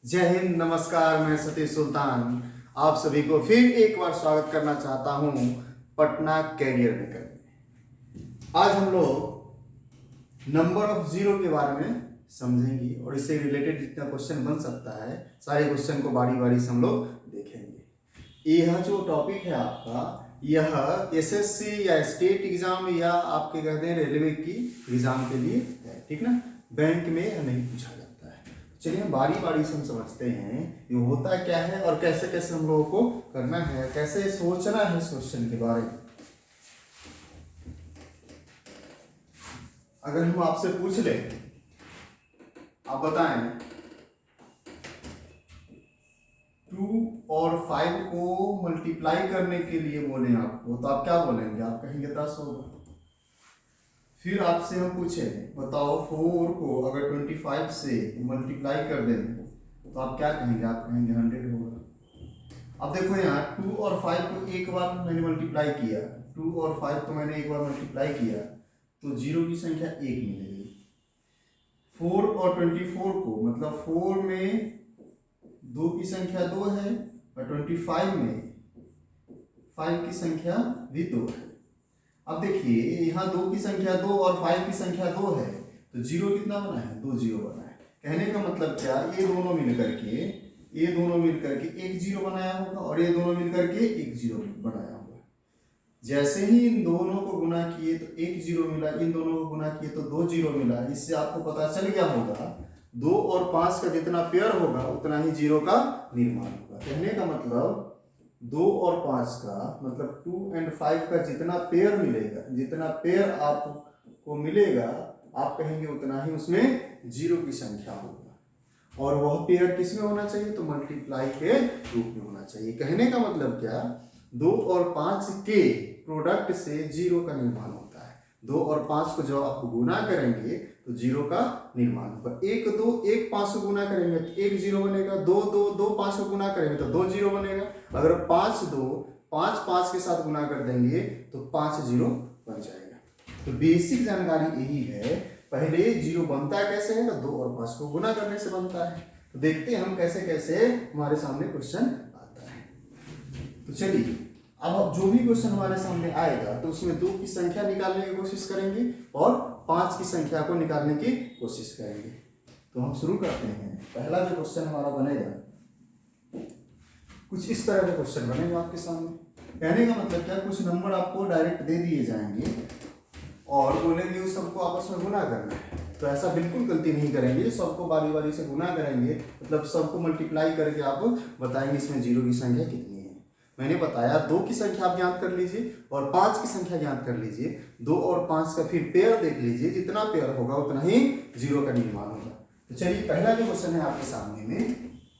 जय हिंद, नमस्कार। मैं सतीश सुल्तान आप सभी को फिर एक बार स्वागत करना चाहता हूं पटना कैरियर मेकर में। आज हम लोग नंबर ऑफ जीरो के बारे में समझेंगे और इससे रिलेटेड जितना क्वेश्चन बन सकता है सारे क्वेश्चन को बारी बारी से हम लोग देखेंगे। यह जो टॉपिक है आपका, यह एसएससी या स्टेट एग्जाम या आपके कहते हैं रेलवे की एग्जाम के लिए है, ठीक ना। बैंक में यह नहीं पूछा जाता है। चलिए हम बारी बारी से हम समझते हैं ये होता क्या है और कैसे कैसे हम लोगों को करना है, कैसे सोचना है इस क्वेश्चन के बारे में। अगर हम आपसे पूछ ले, आप बताएं 2 और 5 को मल्टीप्लाई करने के लिए बोले आपको, तो आप क्या बोलेंगे? आप कहेंगे 10 होगा। फिर आपसे हम पूछे बताओ 4 को अगर 25 से मल्टीप्लाई कर दें तो आप क्या कहेंगे? आप कहेंगे 100 होगा। अब देखो यहाँ 2 और 5 को एक बार मैंने मल्टीप्लाई किया, 2 और 5 को मैंने एक बार मल्टीप्लाई किया तो जीरो की संख्या 1 मिलेगी। 4 और 24 को, मतलब 4 में 2 की संख्या 2 है और 25 में 5 की संख्या भी 2 है। अब देखिए यहाँ 2 की संख्या 2 और 5 की संख्या 2 है तो जीरो कितना बना है? 2 जीरो बना है। कहने का मतलब क्या, ये दोनों मिलकर के एक जीरो बनाया होगा और ये दोनों मिलकर के एक जीरो बनाया होगा। जैसे ही इन दोनों को गुना किए तो एक जीरो मिला, इन दोनों को गुना किए तो 2 जीरो मिला। इससे आपको पता चल गया होगा 2 और 5 का जितना पेयर होगा उतना ही जीरो का निर्माण होगा। कहने का मतलब 2 और 5 का मतलब 2 और 5 का जितना पेयर मिलेगा, जितना पेयर आपको मिलेगा, आप कहेंगे उतना ही उसमें जीरो की संख्या होगा। और वह पेयर किस में होना चाहिए? तो मल्टीप्लाई के रूप में होना चाहिए। कहने का मतलब क्या, 2 और 5 के प्रोडक्ट से जीरो का निर्माण होता है। 2 और 5 को जब आप गुना करेंगे तो जीरो का निर्माण होगा। 1 2 1 5 को गुना करेंगे तो 1 जीरो बनेगा। 2 2 2 5 को गुना करेंगे तो 2 जीरो बनेगा। अगर 5 2 5 5 के साथ गुना कर देंगे तो 5 जीरो बन जाएगा। तो बेसिक जानकारी यही है। पहले जीरो बनता कैसे है? तो 2 और 5 को गुना करने से बनता है। तो देखते हैं हम कैसे कैसे हमारे सामने क्वेश्चन आता है। तो चलिए अब जो भी क्वेश्चन हमारे सामने आएगा तो उसमें 2 की संख्या निकालने की कोशिश करेंगे और 5 की संख्या को निकालने की कोशिश करेंगे। तो हम शुरू करते हैं। पहला जो क्वेश्चन हमारा बनेगा कुछ इस तरह का क्वेश्चन बनेगा आपके सामने। कहने का मतलब क्या, कुछ नंबर आपको डायरेक्ट दे दिए जाएंगे और बोलेंगे उस सबको आपस में गुना करना है। तो ऐसा बिल्कुल गलती नहीं करेंगे, सबको बारी बारी से गुना करेंगे, मतलब सबको मल्टीप्लाई करके आप बताएंगे इसमें जीरो की संख्या कितनी है। मैंने बताया 2 की संख्या आप ज्ञात कर लीजिए और 5 की संख्या ज्ञात कर लीजिए। 2 और 5 का फिर पेयर देख लीजिए, जितना पेयर होगा उतना ही जीरो का निर्माण होगा। तो चलिए पहला जो क्वेश्चन है आपके सामने में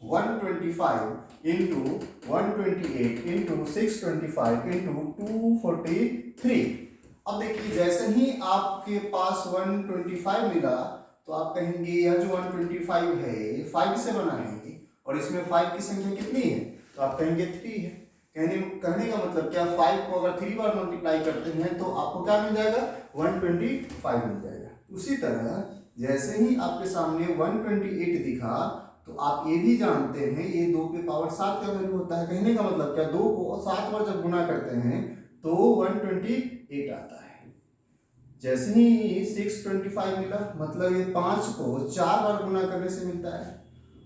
125 इंटू 128 इंटू 625 इंटू 243। अब देखिए जैसे ही आपके पास 125 मिला तो आप कहेंगे यह जो 125 है 5 से बना है और इसमें 5 की संख्या कितनी है? तो आप कहेंगे 3 है। कहने का मतलब क्या, 5 को अगर 3 बार मल्टीप्लाई करते हैं तो आपको क्या मिल जाएगा? 125 मिल जाएगा। उसी तरह जैसे ही आपके सामने 128 दिखा तो आप ये भी जानते हैं ये 2 के पावर 7 का वैल्यू होता है। कहने का मतलब क्या, 2 को 7 बार जब गुना करते हैं तो 128 आता है। जैसे ही 625 मिला, मतलब ये 5 को 4 बार गुना करने से मिलता है।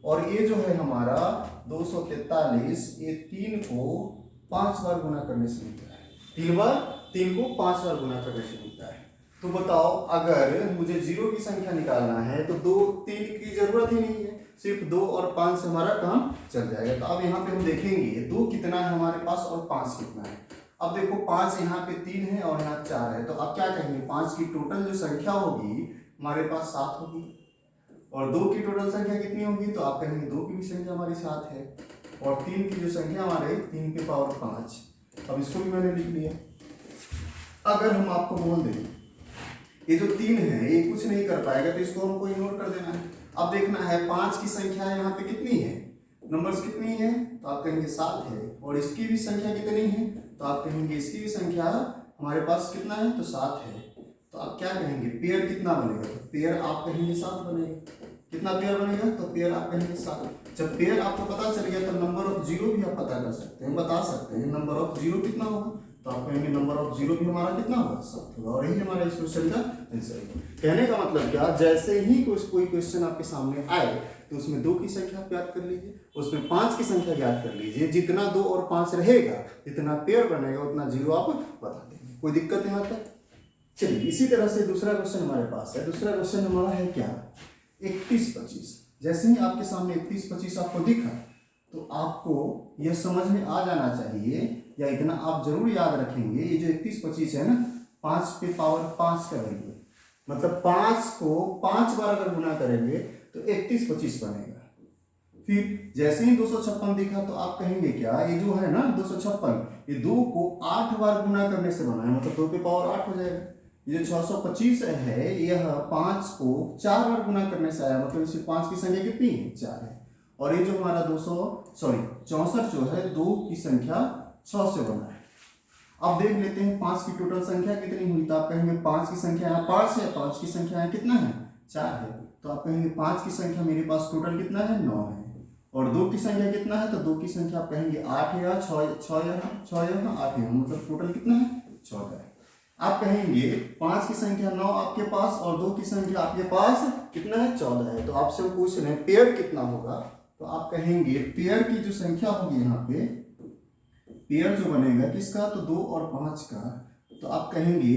और ये जो है हमारा 243, ये 3 को 5 बार गुना करने से मिलता है। 3 को 5 बार गुना करने से मिलता है। तो बताओ अगर मुझे जीरो की संख्या निकालना है तो 2 3 की जरूरत ही नहीं है, सिर्फ 2 और 5 से हमारा काम चल जाएगा। तो अब यहाँ पे हम देखेंगे 2 कितना है हमारे पास और 5 कितना है। अब देखो 5 यहाँ पे 3 है और यहाँ 4 है, तो अब क्या कहेंगे, 5 की टोटल जो संख्या होगी हमारे पास 7 होगी और 2 की टोटल संख्या कितनी होगी? तो आप कहेंगे 2 की भी संख्या हमारी 7 है और 3 की जो संख्या हमारे 3 के पावर 5। अब इसको भी मैंने लिख लिया। अगर हम आपको बोल दें ये जो 3 है ये कुछ नहीं कर पाएगा तो इसको हमको इग्नोर कर देना है। अब देखना है 5 की संख्या यहाँ पे कितनी है, नंबर्स कितनी है? तो आप कहेंगे 7 है। और इसकी भी संख्या कितनी है? तो आप कहेंगे इसकी भी संख्या हमारे पास कितना है? तो 7 है। तो आप क्या कहेंगे, पेयर कितना बनेगा? तो पेयर आप कहेंगे 7 बनेगा। कितना पेयर बनेगा, तो पेयर आप कहेंगे 7। जब पेयर आपको पता चल गया तो नंबर ऑफ जीरो भी आप पता कर सकते हैं, बता सकते हैं नंबर ऑफ जीरो कितना होगा, तो आप कहेंगे नंबर ऑफ जीरो भी हमारा कितना होगा, 7 होगा। और यही हमारा इस क्वेश्चन का आंसर है। कहने का मतलब क्या, जैसे ही कोई क्वेश्चन आपके सामने आए तो उसमें 2 की संख्या ज्ञात कर लीजिए, उसमें 5 की संख्या ज्ञात कर लीजिए, जितना 2 और 5 रहेगा, जितना पेयर बनेगा उतना जीरो आप बता देंगे। कोई दिक्कत यहाँ तक? चलिए इसी तरह से दूसरा क्वेश्चन हमारे पास है। दूसरा क्वेश्चन हमारा है क्या, 31-25। जैसे ही आपके सामने 31-25 आपको दिखा तो आपको यह समझ में आ जाना चाहिए, या इतना आप जरूर याद रखेंगे, ये जो 31-25 है ना, 5 पे पावर 5 का वैल्यू, मतलब 5 को 5 बार अगर गुना करेंगे तो 31-25 बनेगा। फिर जैसे ही 256 दिखा तो आप कहेंगे क्या, ये जो है ना 256, ये 2 को 8 बार गुना करने से बना है, मतलब 2 पे पावर 8 हो जाएगा। ये जो 625 है, यह 5 को 4 बार गुना करने से आया, मतलब इसमें 5 की संख्या कितनी है, 4 है। और ये जो हमारा 64 जो है 2 की संख्या 6 से बना है। अब देख लेते हैं 5 की टोटल संख्या कितनी हुई, तो आप कहेंगे 5 की संख्या यहाँ 5 है, 5 की संख्या यहाँ कितना है, 4 है, तो आप कहेंगे 5 की संख्या मेरे पास टोटल कितना है, 9 है। और 2 की संख्या कितना है, तो 2 की संख्या आप कहेंगे 8 है, 6 है, 8 है, मतलब टोटल कितना है, 14 है। आप कहेंगे 5 की संख्या 9 आपके पास और 2 की संख्या आपके पास कितना है, 14 है। तो आपसे वो पूछ रहे हैं पेयर कितना होगा, तो आप कहेंगे पेयर की जो संख्या होगी यहाँ पे, पेयर जो बनेगा किसका, तो 2 और 5 का, तो आप कहेंगे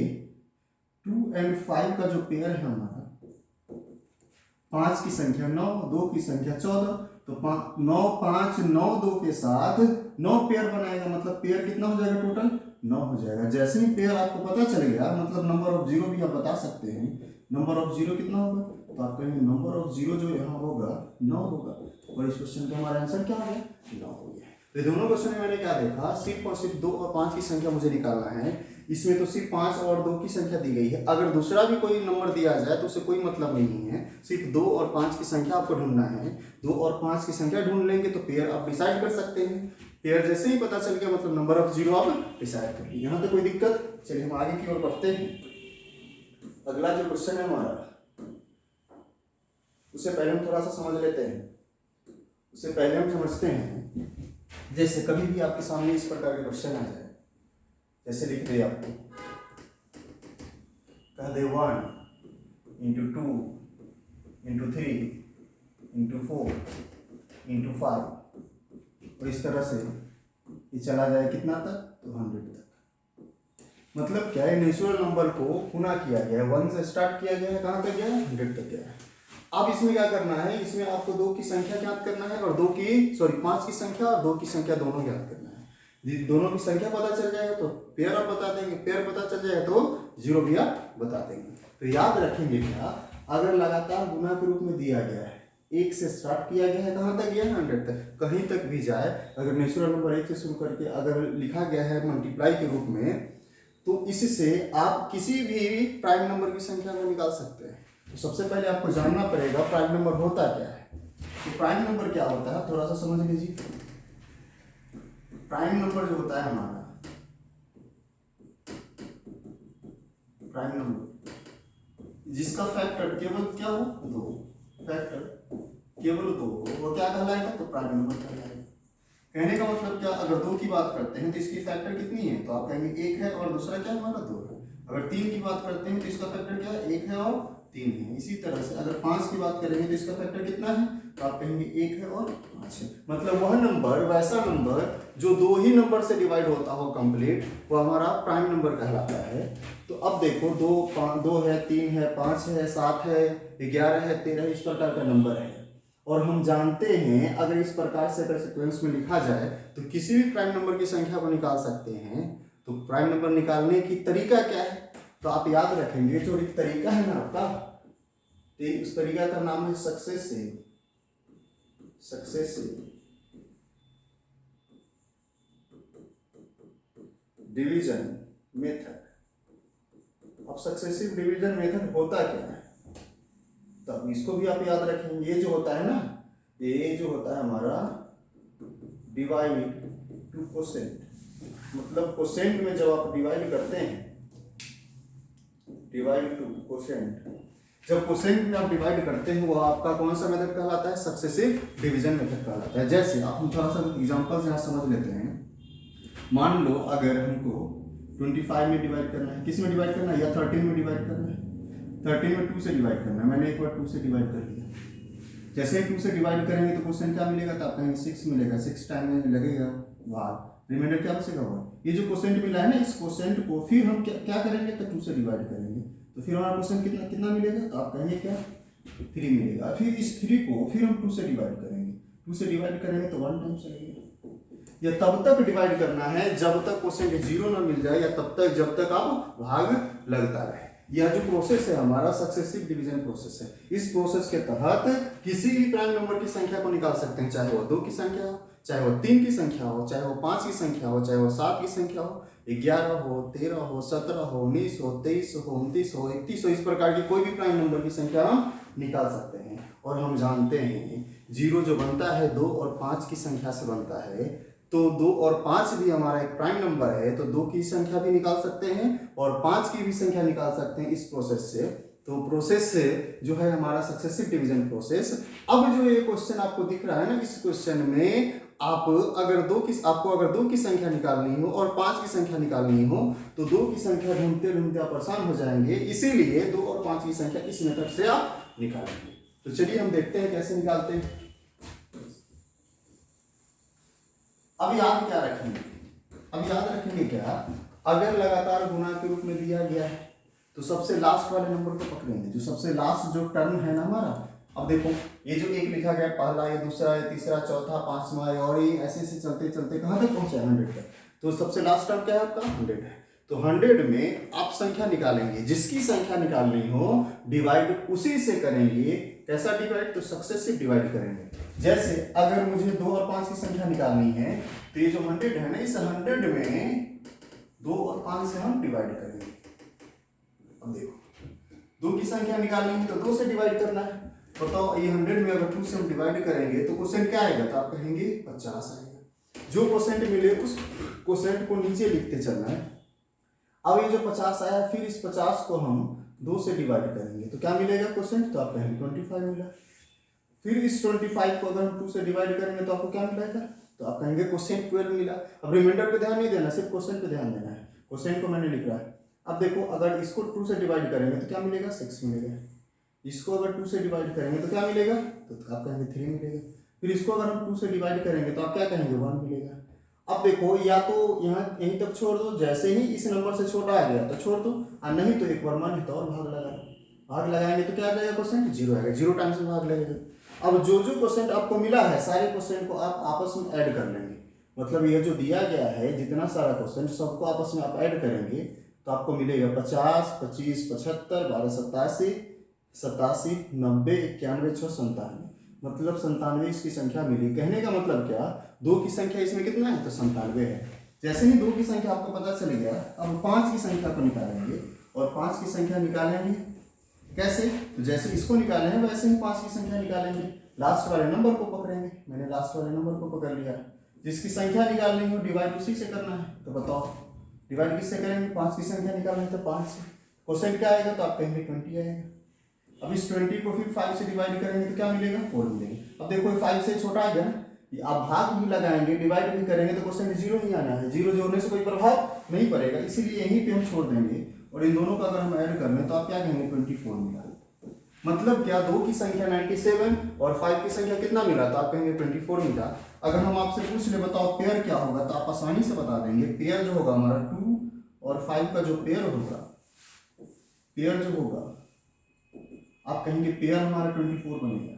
2 और 5 का जो पेयर है हमारा, 5 की संख्या 9, 2 की संख्या 14, तो 9 5 9 2 के साथ 9 पेयर बनाएगा, मतलब पेयर कितना हो जाएगा, टोटल 9 हो जाएगा। जैसे ही पेयर आपको पता चल गया, मतलब नंबर ऑफ जीरो भी आप बता सकते हैं, नंबर ऑफ जीरो कितना होगा, तो आप कहेंगे नंबर ऑफ जीरो जो यहाँ होगा 9 होगा। और इस क्वेश्चन का हमारा आंसर क्या हो गया, 9 हो गया। तो दोनों क्वेश्चन में मैंने क्या देखा, सिर्फ और सिर्फ 2 और 5 की संख्या मुझे निकालना है। इसमें तो सिर्फ 5 और 2 की संख्या दी गई है, अगर दूसरा भी कोई नंबर दिया जाए तो उसे कोई मतलब नहीं है, सिर्फ 2 और 5 की संख्या आपको ढूंढना है। 2 और 5 की संख्या ढूंढ लेंगे तो पेयर आप डिसाइड कर सकते हैं। पेयर जैसे ही पता चल गया, मतलब नंबर ऑफ जीरो आप डिसाइड कर लीजिए। यहाँ पे कोई दिक्कत? चलिए हम आगे की ओर बढ़ते हैं। अगला जो क्वेश्चन है हमारा, उससे पहले हम थोड़ा सा समझ लेते हैं। उससे पहले हम समझते हैं, जैसे कभी भी आपके सामने इस प्रकार के क्वेश्चन आ जाए, जैसे लिख दे आपको, कह दे 1 × 2 × 3 × 4 × 5, और इस तरह से ये चला जाए कितना तक, तो 100 तक। मतलब क्या है, नेचुरल नंबर को गुना किया गया है, 1 से स्टार्ट किया गया है, कहाँ तक गया है, 100 तक गया है। अब इसमें क्या करना है, इसमें आपको 2 की संख्या ज्ञात करना है, और 5 की संख्या और 2 की संख्या दोनों ज्ञात करना है। दोनों की संख्या पता चल जाएगा तो पेयर आप बता देंगे, पेयर पता चल जाएगा तो जीरो भी आप बता देंगे। तो याद रखेंगे क्या, अगर लगातार गुना के रूप में दिया गया है, 1 से स्टार्ट किया गया है, कहाँ तक गया है, 100 तक, कहीं तक भी जाए, अगर नेचुरल नंबर 1 से शुरू करके अगर लिखा गया है मल्टीप्लाई के रूप में, तो इससे आप किसी भी प्राइम नंबर की संख्या को निकाल सकते हैं। तो सबसे पहले आपको जानना पड़ेगा प्राइम नंबर होता क्या है। तो प्राइम नंबर क्या होता है, थोड़ा सा समझ लीजिए। प्राइम नंबर जो होता है हमारा, प्राइम नंबर जिसका फैक्टर केवल क्या हो, 2, फैक्टर केवल 2 हो, वो क्या कहलाएगा, तो प्राइम नंबर कहलाएगा। कहने का मतलब क्या, अगर 2 की बात करते हैं तो इसकी फैक्टर कितनी है, तो आप कहेंगे 1 है, और दूसरा क्या हमारा 2 है। अगर 3 की बात करते हैं तो इसका फैक्टर क्या है, 1 है और 3 है। इसी तरह से अगर 5 की बात करेंगे तो इसका फैक्टर कितना है, तो आप कहेंगे 1 है और 5 है। मतलब वह नंबर, वैसा नंबर जो 2 ही नंबर से डिवाइड होता हो कंप्लीट, वो हमारा प्राइम नंबर कहलाता है। तो अब देखो 2 है, 3 है, 5 है, 7 है, 11 है, 13, इस प्रकार का नंबर है। और हम जानते हैं अगर इस प्रकार से अगर सीक्वेंस में लिखा जाए तो किसी भी प्राइम नंबर की संख्या को निकाल सकते हैं। तो प्राइम नंबर निकालने की तरीका क्या है, तो आप याद रखेंगे, जो एक तरीका है ना आपका, तो उस तरीका का नाम है सक्सेसिव डिवीजन मेथड। अब सक्सेसिव डिवीजन मेथड होता क्या है, तब इसको भी आप याद रखेंगे। ये जो होता है ना, ये जो होता है हमारा डिवाइड टू कोसेंट, मतलब कोसेंट में जब आप डिवाइड करते हैं, डिवाइड टू कोसेंट, जब क्वोशिएंट में आप डिवाइड करते हैं वो आपका कौन सा मेथड कहलाता है? सक्सेसिव डिवीजन मेथड कहलाता है। जैसे आप हम थोड़ा सा एग्जांपल यहाँ समझ लेते हैं। मान लो अगर हमको 25 में डिवाइड करना है, किस में डिवाइड करना है? या 13 में डिवाइड करना है। 13 में 2 से डिवाइड करना है। मैंने एक बार 2 से डिवाइड कर दिया। जैसे ही 2 से डिवाइड करेंगे तो क्वेश्चन क्या मिलेगा? तो आप कहेंगे 6 मिलेगा। 6 टाइम में लगेगा भाग, रिमाइंडर क्या बचेगा? 1। ये जो क्वेश्चन मिला है ना, इस क्वेश्चन को फिर हम क्या करेंगे? तो 2 से डिवाइड करेंगे तो फिर हमारा क्वेश्चन कितना मिलेगा? तो आप कहेंगे क्या? 3 मिलेगा। फिर इस 3 को फिर हम 2 से डिवाइड करेंगे। 2 से डिवाइड करेंगे तो 1 टाइम्स लगेगा। ये तब तक डिवाइड करना है जब तक क्वेश्चन 0 ना मिल जाए, या तब तक जब तक आप भाग लगता रहे। यह जो प्रोसेस है हमारा सक्सेसिव डिवीजन प्रोसेस है। इस प्रोसेस के तहत किसी भी प्राइम नंबर की संख्या को निकाल सकते हैं, चाहे वो 2 की संख्या हो, चाहे वो 3 की संख्या हो, चाहे वो 5 की संख्या हो, चाहे वो 7 की संख्या हो, 11 हो, 13 हो, 17 हो, 19 हो, 23 हो, 29 हो, 31 हो। इस प्रकार की कोई भी प्राइम नंबर की संख्या हम निकाल सकते हैं। और हम जानते हैं 0 जो बनता है 2 और 5 की संख्या से बनता है, तो 2 और 5 भी हमारा एक प्राइम नंबर है, तो 2 की संख्या भी निकाल सकते हैं और 5 की भी संख्या निकाल सकते हैं इस प्रोसेस से। तो प्रोसेस से जो है हमारा सक्सेसिव डिवीजन प्रोसेस। अब जो ये क्वेश्चन आपको दिख रहा है ना, इस क्वेश्चन में आपको अगर 2 की संख्या निकालनी हो और 5 की संख्या निकालनी हो तो 2 की संख्या ढूंढते ढूंढते आप परेशान हो जाएंगे। इसीलिए 2 और 5 की संख्या इस मेथड से आप निकालेंगे। तो चलिए हम देखते हैं कैसे निकालते हैं। अब याद क्या रखेंगे? अब याद रखेंगे क्या? अगर लगातार गुणा के रूप में दिया गया है तो सबसे लास्ट वाले नंबर को पकड़ेंगे, जो सबसे लास्ट जो टर्म है ना हमारा। अब देखो ये जो एक लिखा गया, पहला, ये दूसरा, ये तीसरा, चौथा, 5वां, और ये ऐसे ऐसे चलते चलते कहाँ तक पहुंचा? 100 तक। तो सबसे लास्ट टर्म क्या है आपका? 100 है। तो 100 में आप संख्या निकालेंगे, जिसकी संख्या निकालनी हो डिवाइड उसी से करेंगे। कैसा डिवाइड? तो सक्सेसिव डिवाइड करेंगे। जैसे अगर मुझे 2 और 5 की संख्या निकालनी है तो ये जो 100 है ना, इस 100 में 2 और 5 से हम डिवाइड करेंगे। अब देखो 2 की संख्या निकालनी है तो 2 से डिवाइड करना है। बताओ ये 100 में अगर 2 से हम डिवाइड करेंगे तो क्वोशिएंट क्या आएगा? तो आप कहेंगे 50 आएगा। जो क्वोशिएंट मिले उस क्वोशिएंट को नीचे लिखते चलना है। अब ये जो 50 आया, फिर इस 50 को हम 2 से डिवाइड करेंगे तो क्या मिलेगा क्वोशिएंट? तो आप कहेंगे 25 मिला। फिर इस 25 को अगर हम 2 से डिवाइड करेंगे तो आपको क्या मिलेगा? तो आप कहेंगे क्वोशिएंट 12 मिला। अब रिमाइंडर पे ध्यान नहीं देना, सिर्फ क्वोशिएंट पे ध्यान देना है। क्वोशिएंट को मैंने लिख रहा है। अब देखो अगर इसको 2 से डिवाइड करेंगे तो क्या मिलेगा? 6 मिलेगा। इसको अगर 2 से डिवाइड करेंगे तो क्या मिलेगा? तो आप कहेंगे 3 मिलेगा। फिर इसको अगर हम 2 से डिवाइड करेंगे तो आप क्या कहेंगे? 1 मिलेगा। अब देखो या तो यहाँ यहीं तक छोड़ दो, जैसे ही इस नंबर से छोटा आ गया तो छोड़ दो, और नहीं तो एक बार मन है तो और भाग लगाएंगे तो क्या आ जाएगा? क्वोशिएंट 0 आएगा। 0 टाइम्स में भाग लगेगा। अब जो क्वेश्चन आपको मिला है सारे क्वेश्चन को आप आपस में ऐड कर लेंगे। मतलब ये जो दिया गया है जितना सारा क्वेश्चन सबको आपस में आप ऐड करेंगे तो आपको मिलेगा 50, 25, 75, 12, 87, 87, 90, 91, 6, 97। मतलब 97 इसकी संख्या मिली। कहने का मतलब क्या? 2 की संख्या इसमें कितना है? तो 97 है। जैसे ही 2 की संख्या आपको पता चल गया, अब 5 की संख्या को निकालेंगे और 5 की संख्या निकालेंगे कैसे? तो जैसे इसको निकाले हैं वैसे ही 5 की संख्या निकालेंगे। लास्ट वाले नंबर को पकड़ेंगे। मैंने लास्ट वाले नंबर को पकड़ लिया। जिसकी संख्या निकालनी हो डिवाइड उसी से करना है। तो बताओ डिवाइड किससे करेंगे? 5 की संख्या निकालेंगे तो 5 से। क्वेश्चन क्या आएगा? तो आप कहेंगे 20 आएगा। अब इस 20 को फिर 5 से डिवाइड करेंगे तो क्या मिलेगा? 4 मिलेगा। अब देखो 5 से छोटा आ गया ना, आप भाग भी लगाएंगे डिवाइड भी करेंगे तो क्वेश्चन में 0 ही आना है। 0 जोड़ने से कोई प्रभाव नहीं पड़ेगा, इसीलिए यहीं पे हम छोड़ देंगे। और इन दोनों का अगर हम ऐड कर लें तो आप क्या कहेंगे? 24 मिला। मतलब क्या? 2 की संख्या 97 और 5 की संख्या कितना मिला? तो आप कहेंगे 24 मिला। अगर हम आपसे पूछ ले बताओ पेयर क्या होगा, तो आप आसानी से बता देंगे। पेयर जो होगा हमारा 2 और 5 का जो पेयर होगा, पेयर जो होगा आप कहेंगे पेयर हमारा 24 बनेगा।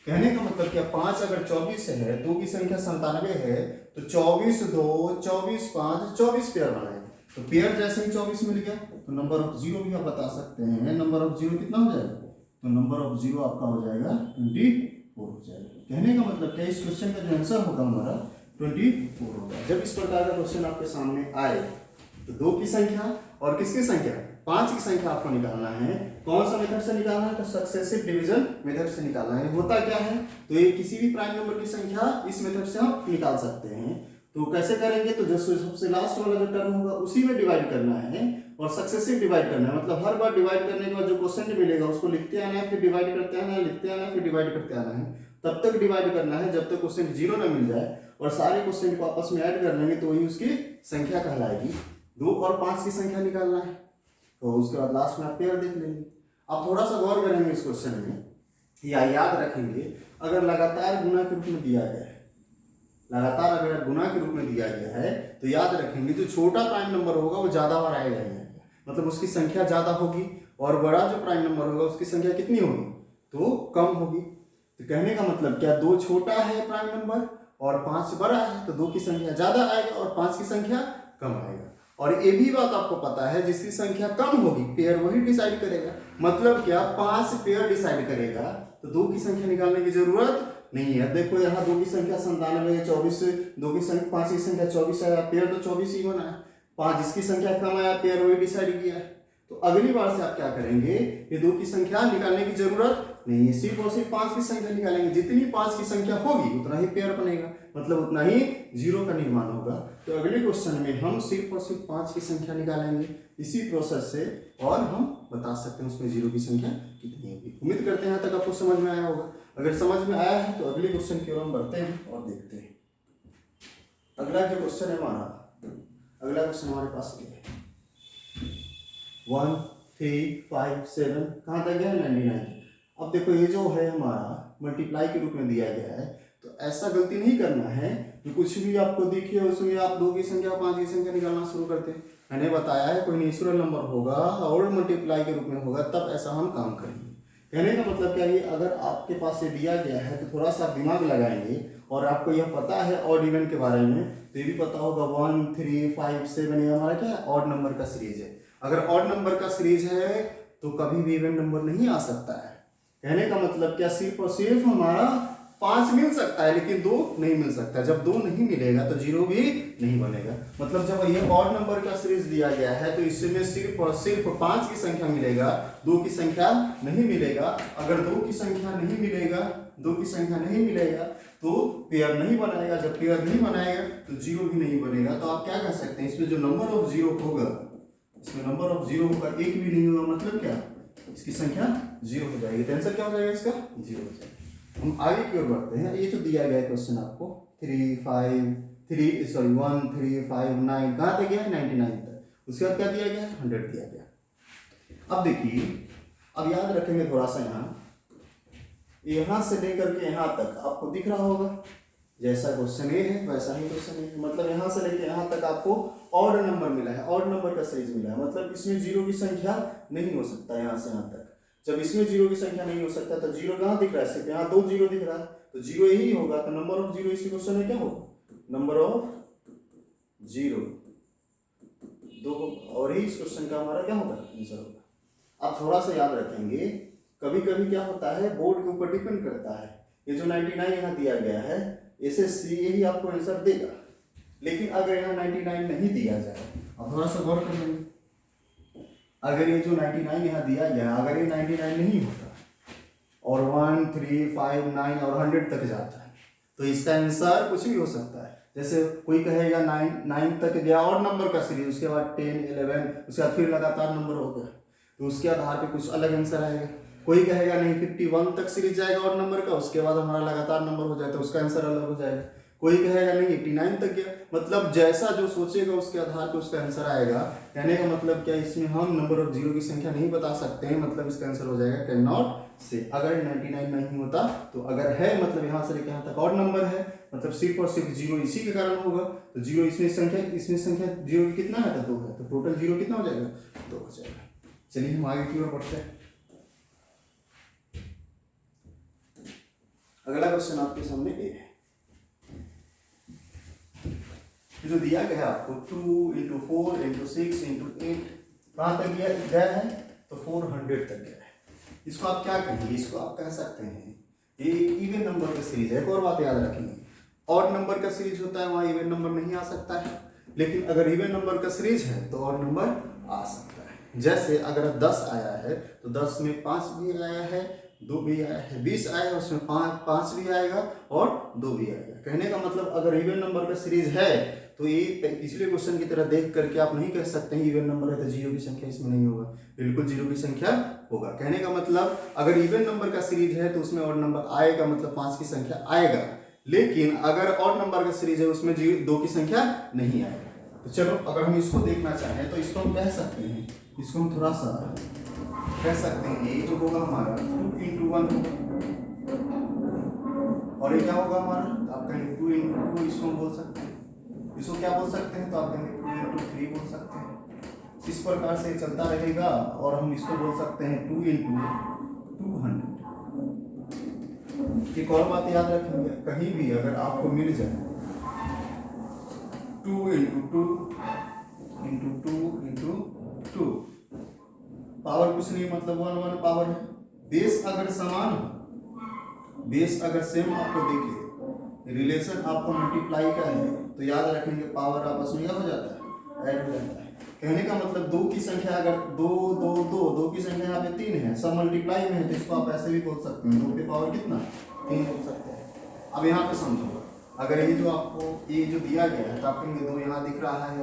कहने का मतलब क्या? 5 अगर 24 है, 2 की संख्या 97 है, तो 24 2 24 5 24 पेयर बनाएगा। तो पेयर जैसे ही 24 मिल गया तो नंबर ऑफ 0 भी आप बता सकते हैं। नंबर ऑफ 0 कितना हो जाएगा? तो नंबर ऑफ 0 आपका हो जाएगा 24 हो जाएगा। कहने का मतलब क्या? इस क्वेश्चन का जो आंसर होगा हमारा 24 होगा। जब इस प्रकार का क्वेश्चन आपके सामने आए तो 2 की संख्या और किसकी संख्या? 5 की संख्या आपको निकालना है। कौन सा मेथड से निकालना है? तो सक्सेसिव डिवीजन मेथड से निकालना है। होता क्या है? तो ये किसी भी प्राइम नंबर की संख्या इस मेथड से हम निकाल सकते हैं। तो कैसे करेंगे? तो जो सबसे लास्ट वाला जो टर्म होगा उसी में डिवाइड करना है और सक्सेसिव डिवाइड करना है, मतलब हर बार डिवाइड करने के बाद जो क्वेश्चन मिलेगा उसको लिखते आना है, फिर डिवाइड करते आना है, लिखते आना है, फिर डिवाइड करते आना है, तब तक डिवाइड करना है जब तक क्वेश्चन 0 ना मिल जाए, और सारे क्वेश्चन को आपस में ऐड कर लेंगे तो वही उसकी संख्या कहलाएगी। 2 और 5 की संख्या निकालना है, तो उसके बाद लास्ट में आप पेयर देख लेंगे। आप थोड़ा सा गौर करेंगे इस क्वेश्चन में या याद रखेंगे, अगर लगातार गुना के रूप में दिया गया है, लगातार अगर गुना के रूप में दिया गया है तो याद रखेंगे जो छोटा प्राइम नंबर होगा वो ज्यादा बार आएगा ही आएगा, मतलब उसकी संख्या ज्यादा होगी, और बड़ा जो प्राइम नंबर होगा उसकी संख्या कितनी होगी, तो कम होगी। तो कहने का मतलब क्या, 2 छोटा है प्राइम नंबर और 5 बड़ा है, तो 2 की संख्या ज्यादा आएगा और 5 की संख्या कम आएगा। और ये भी बात आपको पता है जिसकी संख्या कम होगी पेयर वही डिसाइड करेगा, मतलब क्या 5 पेयर डिसाइड करेगा, तो 2 की संख्या निकालने की जरूरत नहीं है। देखो यहाँ 2 की संख्या 97 है, 24 से 2 की संख्या 5 की संख्या 24 आया, पेयर तो 24 ही बना है, 5 जिसकी संख्या कम आया पेयर वही डिसाइड किया है। तो अगली बार से आप क्या करेंगे, ये 2 की संख्या निकालने की जरूरत नहीं है, सिर्फ और सिर्फ 5 की संख्या निकालेंगे, जितनी 5 की संख्या होगी उतना ही पेयर बनेगा, मतलब उतना ही 0 का निर्माण होगा। तो अगले क्वेश्चन में हम सिर्फ और सिर्फ 5 की संख्या निकालेंगे इसी प्रोसेस से, और हम बता सकते हैं उसमें 0 की संख्या कितनी होगी। उम्मीद करते हैं यहाँ तक आपको समझ में आया होगा। अगर समझ में आया है तो अगले क्वेश्चन की ओर हम बढ़ते हैं और देखते हैं। अगला जो क्वेश्चन है हमारा, अगला क्वेश्चन हमारे पास ये है 1 3 5 7 कहाँ तक गया है 99। अब देखो ये जो है हमारा मल्टीप्लाई के रूप में दिया गया है, तो ऐसा गलती नहीं करना है कि कुछ भी आपको दिखे उसमें आप 2 की संख्या 5 की संख्या निकालना शुरू करते हैं। मैंने बताया है कोई नेचुरल नंबर होगा और मल्टीप्लाई के रूप में होगा तब ऐसा हम काम करेंगे। कहने का मतलब क्या है, अगर आपके पास ये दिया गया है तो थोड़ा सा दिमाग लगाएंगे, और आपको यह पता है ऑड इवन के बारे में, तो ये भी पता होगा 1 3 5 7 ये हमारा क्या है, ऑड नंबर का सीरीज है। अगर ऑड नंबर का सीरीज है तो कभी भी इवन नंबर नहीं आ सकता है। कहने का मतलब क्या, सिर्फ और सिर्फ हमारा 5 मिल सकता है लेकिन 2 नहीं मिल सकता। जब 2 नहीं मिलेगा तो 0 भी नहीं बनेगा। मतलब जब ये ऑड नंबर का सीरीज दिया गया है तो इसमें सिर्फ और सिर्फ 5 की संख्या मिलेगा, 2 की संख्या नहीं मिलेगा। अगर 2 की संख्या नहीं मिलेगा, 2 की संख्या नहीं मिलेगा तो पेयर नहीं बनाएगा। जब पेयर नहीं बनाएगा तो 0 भी नहीं बनेगा। तो आप क्या कह सकते हैं, इसमें जो नंबर ऑफ 0 होगा, इसमें नंबर ऑफ 0 होगा, 1 भी नहीं होगा, मतलब क्या, इसकी संख्या 0 हो जाएगी। तो आंसर क्या हो जाएगा इसका, 0 हो जाएगा। हम आगे की ओर बढ़ते हैं। ये जो दिया गया है क्वेश्चन आपको 1 3 5 9 कहाँ तक गया है 99 तक, उसके बाद क्या दिया गया है 100 दिया गया। अब देखिए, अब याद रखेंगे थोड़ा सा, यहाँ से लेकर के यहाँ तक आपको दिख रहा होगा, जैसा क्वेश्चन ए है वैसा ही क्वेश्चन ए है। मतलब यहाँ से लेकर यहाँ तक आपको ऑड नंबर मिला है, ऑड नंबर का सीरीज मिला है, मतलब इसमें 0 की संख्या नहीं हो सकता। यहाँ से यहाँ तक जब इसमें 0 की संख्या नहीं हो सकता तो 0 कहाँ दिख रहा है, सिर्फ यहाँ 2 0 दिख रहा है, तो 0 ही होगा। तो नंबर ऑफ 0 इसी क्वेश्चन में क्या होगा, नंबर ऑफ 0 2 होगा, और ही इस क्वेश्चन का हमारा क्या होगा, आंसर होगा। आप थोड़ा सा याद रखेंगे, कभी कभी क्या होता है बोर्ड के ऊपर डिपेंड करता है। ये जो 99 यहाँ दिया गया है SSC यही आपको आंसर देगा, लेकिन अगर यहाँ 99 नहीं दिया जाए, अब थोड़ा सा गौर कर लेंगे, अगर ये जो 99 यहाँ दिया गया, अगर ये 99 नहीं होता और 1 3 5 9 और 100 तक जाता है तो इसका आंसर कुछ भी हो सकता है। जैसे कोई कहेगा 9 तक गया और नंबर का सीरीज, उसके बाद 10 11 उसके बाद फिर लगातार नंबर हो गया, तो उसके आधार पे कुछ अलग आंसर आएगा। कोई कहेगा नहीं 51 तक सीरीज जाएगा और नंबर का, उसके बाद हमारा लगातार नंबर हो जाए तो उसका आंसर अलग हो जाएगा। कोई कहेगा नहीं 89 तक गया, मतलब जैसा जो सोचेगा उसके आधार पर उसका आंसर आएगा। कहने का मतलब क्या, इसमें हम नंबर ऑफ 0 की संख्या नहीं बता सकते हैं, मतलब इसका आंसर हो जाएगा कैन नॉट से। अगर 99 नहीं होता तो अगर है, मतलब यहाँ से लेकर यहाँ तक और नंबर है, मतलब सिर्फ और सिर्फ 0 इसी के कारण होगा। तो 0 इसमें संख्या 0 कितना है, तो 2 है, तो टोटल 0 कितना हो जाएगा, 2 हो जाएगा। चलिए हम आगे की ओर बढ़ते हैं। अगला क्वेश्चन आपके सामने ए है, जो दिया गया है आपको 2 × 4 × 6 × 8 कहाँ तक गया है, तो 400 तक गया है। इसको आप क्या कहेंगे, इसको आप कह सकते हैं ये इवन नंबर का सीरीज है। एक और बात याद रखेंगे, ऑड नंबर का सीरीज होता है वहाँ इवन नंबर नहीं आ सकता है, लेकिन अगर इवन नंबर का सीरीज है तो ऑड नंबर आ सकता है। जैसे अगर 10 आया है तो 10 में 5 भी आया है 2 भी आया है, 20 आया है उसमें 5 भी आएगा और 2 भी आएगा। कहने का मतलब अगर इवन नंबर का सीरीज है तो ये पिछले क्वेश्चन की तरह देख करके आप नहीं कह सकते हैं इवन नंबर है तो जीरो की संख्या इसमें नहीं होगा, बिल्कुल जीरो की संख्या होगा। कहने का मतलब अगर इवन नंबर का सीरीज है तो उसमें ऑड नंबर आएगा, मतलब 5 की संख्या आएगा, लेकिन अगर ऑड नंबर का सीरीज है उसमें 2 की संख्या नहीं आएगा। तो चलो अगर हम इसको देखना चाहें तो इसको हम कह सकते हैं, इसको हम थोड़ा सा कह सकते हैं ये जो होगा हमारा 2 into 1 और ये क्या होगा हमारा, तो आप कहेंगे 2 into 2, इसको हम बोल सकते हैं। इसको क्या बोल सकते हैं, तो आप कहेंगे 2 into 3 बोल सकते हैं। इस प्रकार से चलता रहेगा और हम इसको बोल सकते हैं 2 into 200। एक और बात याद रखेंगे, कहीं भी अगर आपको मिल जाए 2 into 2 into 2 into 2, पावर कुछ नहीं मतलब 1 1 पावर है। बेस अगर समान हो, बेस अगर सेम आपको दिखे, रिलेशन आपको मल्टीप्लाई का है तो याद रखेंगे पावर आपस में क्या हो जाता है, ऐड हो जाता है। कहने का मतलब 2 की संख्या अगर 2 2 2 2 की संख्या यहाँ पे 3 है, सब मल्टीप्लाई में है, तो इसको आप ऐसे भी बोल सकते हैं 2 पे पावर कितना 3 बोल सकते हैं। अब यहाँ पे समझो, अगर ये जो आपको ये जो दिया गया है तो आप कहेंगे 2 यहाँ दिख रहा है,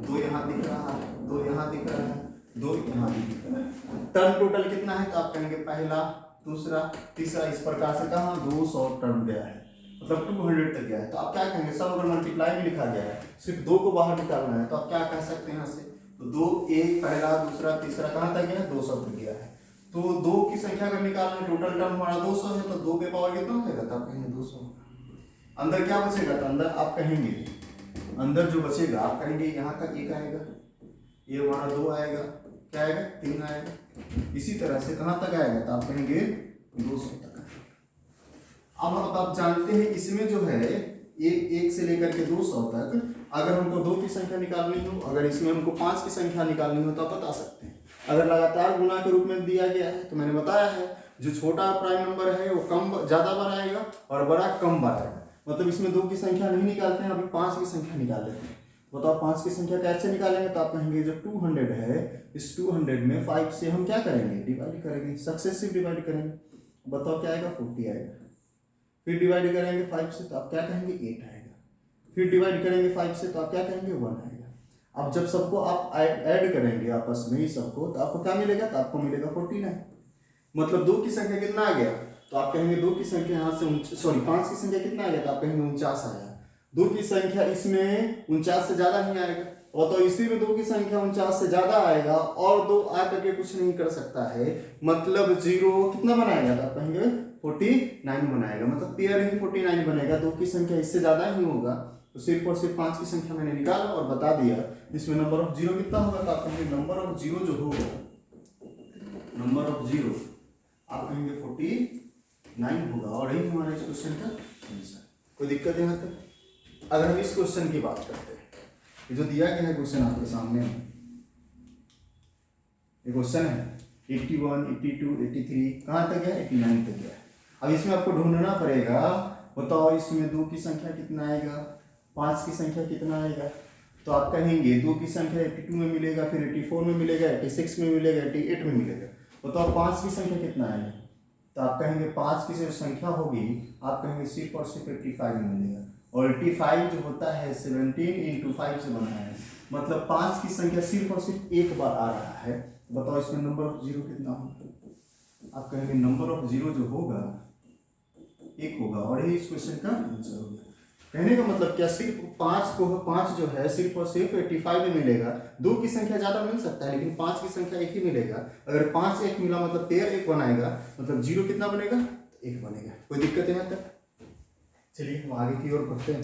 2 यहाँ दिख रहा है, 2 यहाँ दिख रहा है, 2 यहाँ भी दिख रहा है। टर्म टोटल कितना है, तो आप कहेंगे पहला, दूसरा, तीसरा, इस प्रकार से कहाँ 200 टर्म गया है, मतलब 200 तक गया है। तो आप क्या कहेंगे, सब अगर मल्टीप्लाई में लिखा गया है, सिर्फ 2 को बाहर निकालना है, तो आप क्या कह सकते हैं यहाँ से, तो 2 1 पहला, दूसरा, तीसरा कहाँ तक गया, 200 तक गया है। तो 2 की संख्या अगर निकालना है, टोटल टर्म हमारा 200 है, तो 2 पे पावर कितना हो जाएगा, तो आप कहेंगे 200। अंदर क्या बचेगा, तो अंदर आप कहेंगे, अंदर जो बचेगा आप कहेंगे यहाँ तक 1 आएगा, ये हमारा 2 आएगा, क्या आएगा 3 आएगा, इसी तरह से कहाँ तक आएगा, तो आप कहेंगे 200 तक। अब आप जानते हैं इसमें जो है एक से लेकर के 200 तक अगर हमको 2 की संख्या निकालनी हो, अगर इसमें हमको 5 की संख्या निकालनी हो तो आप बता सकते हैं। अगर लगातार गुणा के रूप में दिया गया है तो मैंने बताया है जो छोटा प्राइम नंबर है वो कम ज्यादा बार आएगा और बड़ा कम बार आएगा। मतलब इसमें 2 की संख्या नहीं निकालते हैं, अभी 5 की संख्या निकाल लेते हैं। बताओ 5 की संख्या कैसे निकालेंगे, तो आप कहेंगे जो 200 है, इस 200 में 5 से हम क्या करेंगे, डिवाइड करेंगे, सक्सेसिव डिवाइड करेंगे। बताओ क्या आएगा, 40 आएगा। फिर डिवाइड करेंगे 5 से तो आप क्या कहेंगे 8 आएगा। फिर डिवाइड करेंगे 5 से तो आप क्या कहेंगे 1 आएगा। अब जब सबको आप ऐड करेंगे आपस में ही सबको, तो आपको क्या मिलेगा, तो आपको मिलेगा 49। मतलब 2 की संख्या कितना आ गया, तो आप कहेंगे 2 की संख्या यहाँ से सॉरी 5 की संख्या कितना आ गया, तो आप कहेंगे 49 आया। 2 की संख्या इसमें 49 से ज्यादा नहीं आएगा, और तो इसी में 2 की संख्या 49 से ज्यादा आएगा और 2 आ करके कुछ नहीं कर सकता है, मतलब 0 कितना बनाएगा, तो आप कहेंगे 49 बनाएगा। मतलब पेयर ही 49 बनेगा, 2 की संख्या इससे ज्यादा ही होगा। तो सिर्फ और सिर्फ 5 की संख्या मैंने निकाला और बता दिया, इसमें नंबर ऑफ जीरो कितना होगा, तो आप कहेंगे नंबर ऑफ जीरो जो होगा, नंबर ऑफ जीरो आप कहेंगे 49 होगा। और यही हमारे इस क्वेश्चन का आंसर। कोई दिक्कत है यहाँ तक। अगर हम इस क्वेश्चन की बात करते हैं, ये जो दिया गया है क्वेश्चन आपके सामने, ये क्वेश्चन है 81, 82, 83 कहाँ तक है, 89 तक गया है। अब इसमें आपको ढूंढना पड़ेगा, बताओ इसमें 2 की संख्या कितना आएगा, 5 की संख्या कितना आएगा। तो आप कहेंगे 2 की संख्या 82 में मिलेगा, फिर 84 में मिलेगा, 86 में मिलेगा, 88 में मिलेगा। बताओ 5 की संख्या कितना आएगा, तो आप कहेंगे 5 की जो संख्या होगी आप कहेंगे सिर्फ और सिर्फ 85 में मिलेगा। और 85 जो होता है 17 into 5 से बना है, मतलब 5 की संख्या सिर्फ और सिर्फ एक बार आ रहा है। बताओ इसमें नंबर ऑफ जीरो कितना होगा, आप कहेंगे नंबर ऑफ जीरो जो होगा 1 होगा। और ये इस क्वेश्चन का आंसर होगा। कहने का मतलब क्या, सिर्फ 5 जो है सिर्फ और सिर्फ 85 में मिलेगा। 2 की संख्या ज्यादा मिल सकता है लेकिन 5 की संख्या 1 ही मिलेगा। अगर 5 1 मिला मतलब पेयर 1 बनाएगा, मतलब जीरो कितना बनेगा, 1 बनेगा। कोई दिक्कत है यहाँ तक। चलिए हम आगे की ओर बढ़ते हैं।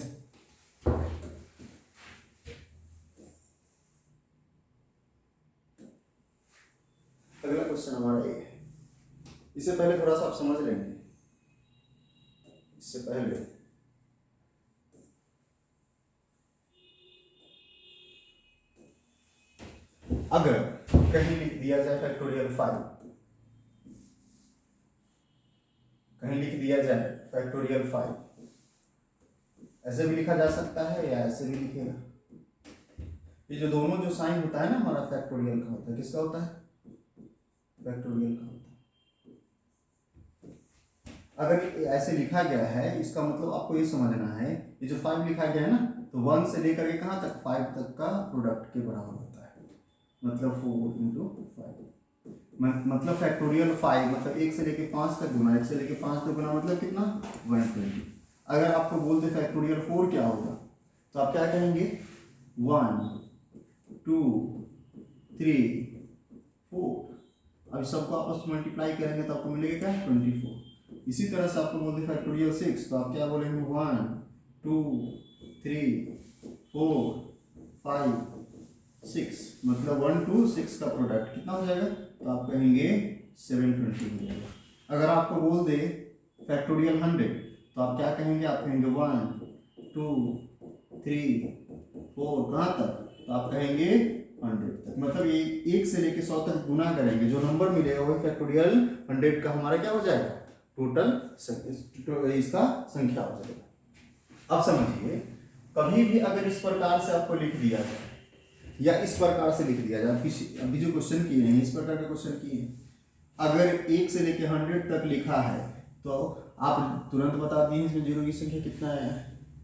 अगला क्वेश्चन हमारा ये है, इससे पहले थोड़ा सा आप समझ लेंगे। इससे पहले अगर कहीं लिख दिया जाए फैक्टोरियल 5, कहीं लिख दिया जाए फैक्टोरियल 5, ऐसे भी लिखा जा सकता है या ऐसे भी लिखेगा। ये जो दोनों जो साइन होता है ना हमारा फैक्टोरियल का होता है, किसका होता है, फैक्टोरियल का होता है। अगर ऐसे लिखा गया है इसका मतलब आपको ये समझना है, ये जो 5 लिखा गया है ना, तो 1 से लेकर के कहाँ तक 5 तक का प्रोडक्ट के बराबर होता है, मतलब 4 इंटू 5, मतलब फैक्टोरियल 5 मतलब 1 से लेके 5 तक गुना, 1 से लेके 5 तक गुना मतलब कितना 120। अगर आपको बोलते फैक्टोरियल 4 क्या होगा तो आप क्या कहेंगे 1 2 3 4। अब सबको आपस में मल्टीप्लाई करेंगे तो आपको मिलेगा क्या 24। इसी तरह से आपको बोलते फैक्टोरियल 6 तो आप क्या बोलेंगे 1 2 3 4 5 6 मतलब 1 2 6 का प्रोडक्ट कितना हो जाएगा तो आप कहेंगे 720 हो जाएगा। अगर आपको बोल दे फैक्टोरियल 100 तो आप क्या कहेंगे, आप कहेंगे 1 2 3 4 कहाँ तक तो आप कहेंगे 100 तक। मतलब ये 1 से लेके 100 तक गुना करेंगे, जो नंबर मिलेगा वही फैक्टोरियल 100 का हमारा क्या हो जाएगा टोटल इसका संख्या हो जाएगा। अब समझिए कभी भी अगर इस प्रकार से आपको लिख दिया जाए या इस प्रकार से लिख दिया जाए, अभी जो क्वेश्चन किए हैं इस प्रकार के क्वेश्चन किए हैं, अगर 1 से लेके 100 तक लिखा है तो आप तुरंत बता दिए इसमें जीरो की संख्या कितना है,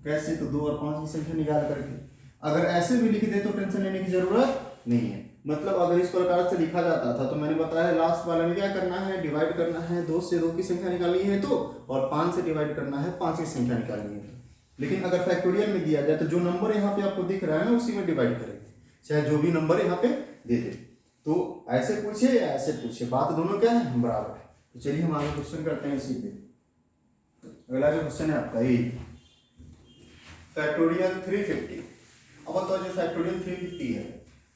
कैसे तो 2 और 5 की संख्या निकाल करके। अगर ऐसे भी लिख दे तो टेंशन लेने की जरूरत नहीं है। मतलब अगर इस प्रकार से लिखा जाता था तो मैंने बताया लास्ट वाले में क्या करना है, डिवाइड करना है, 2 से 2 की संख्या निकालनी है तो, और 5 से डिवाइड करना है 5 की संख्या निकालनी है तो। लेकिन अगर फैक्टोरियल में दिया जाए तो जो नंबर यहाँ पे आपको दिख रहा है ना उसी में डिवाइड करेंगे, चाहे जो भी नंबर यहाँ पे दे दे। तो ऐसे पूछे या ऐसे पूछे बात दोनों क्या है बराबर है। तो चलिए हम आगे क्वेश्चन करते हैं इसी पे। अगला जो क्वेश्चन है आपका ये फैक्टोरियल 350। अब बताओ जो फैक्टोरियल 350 है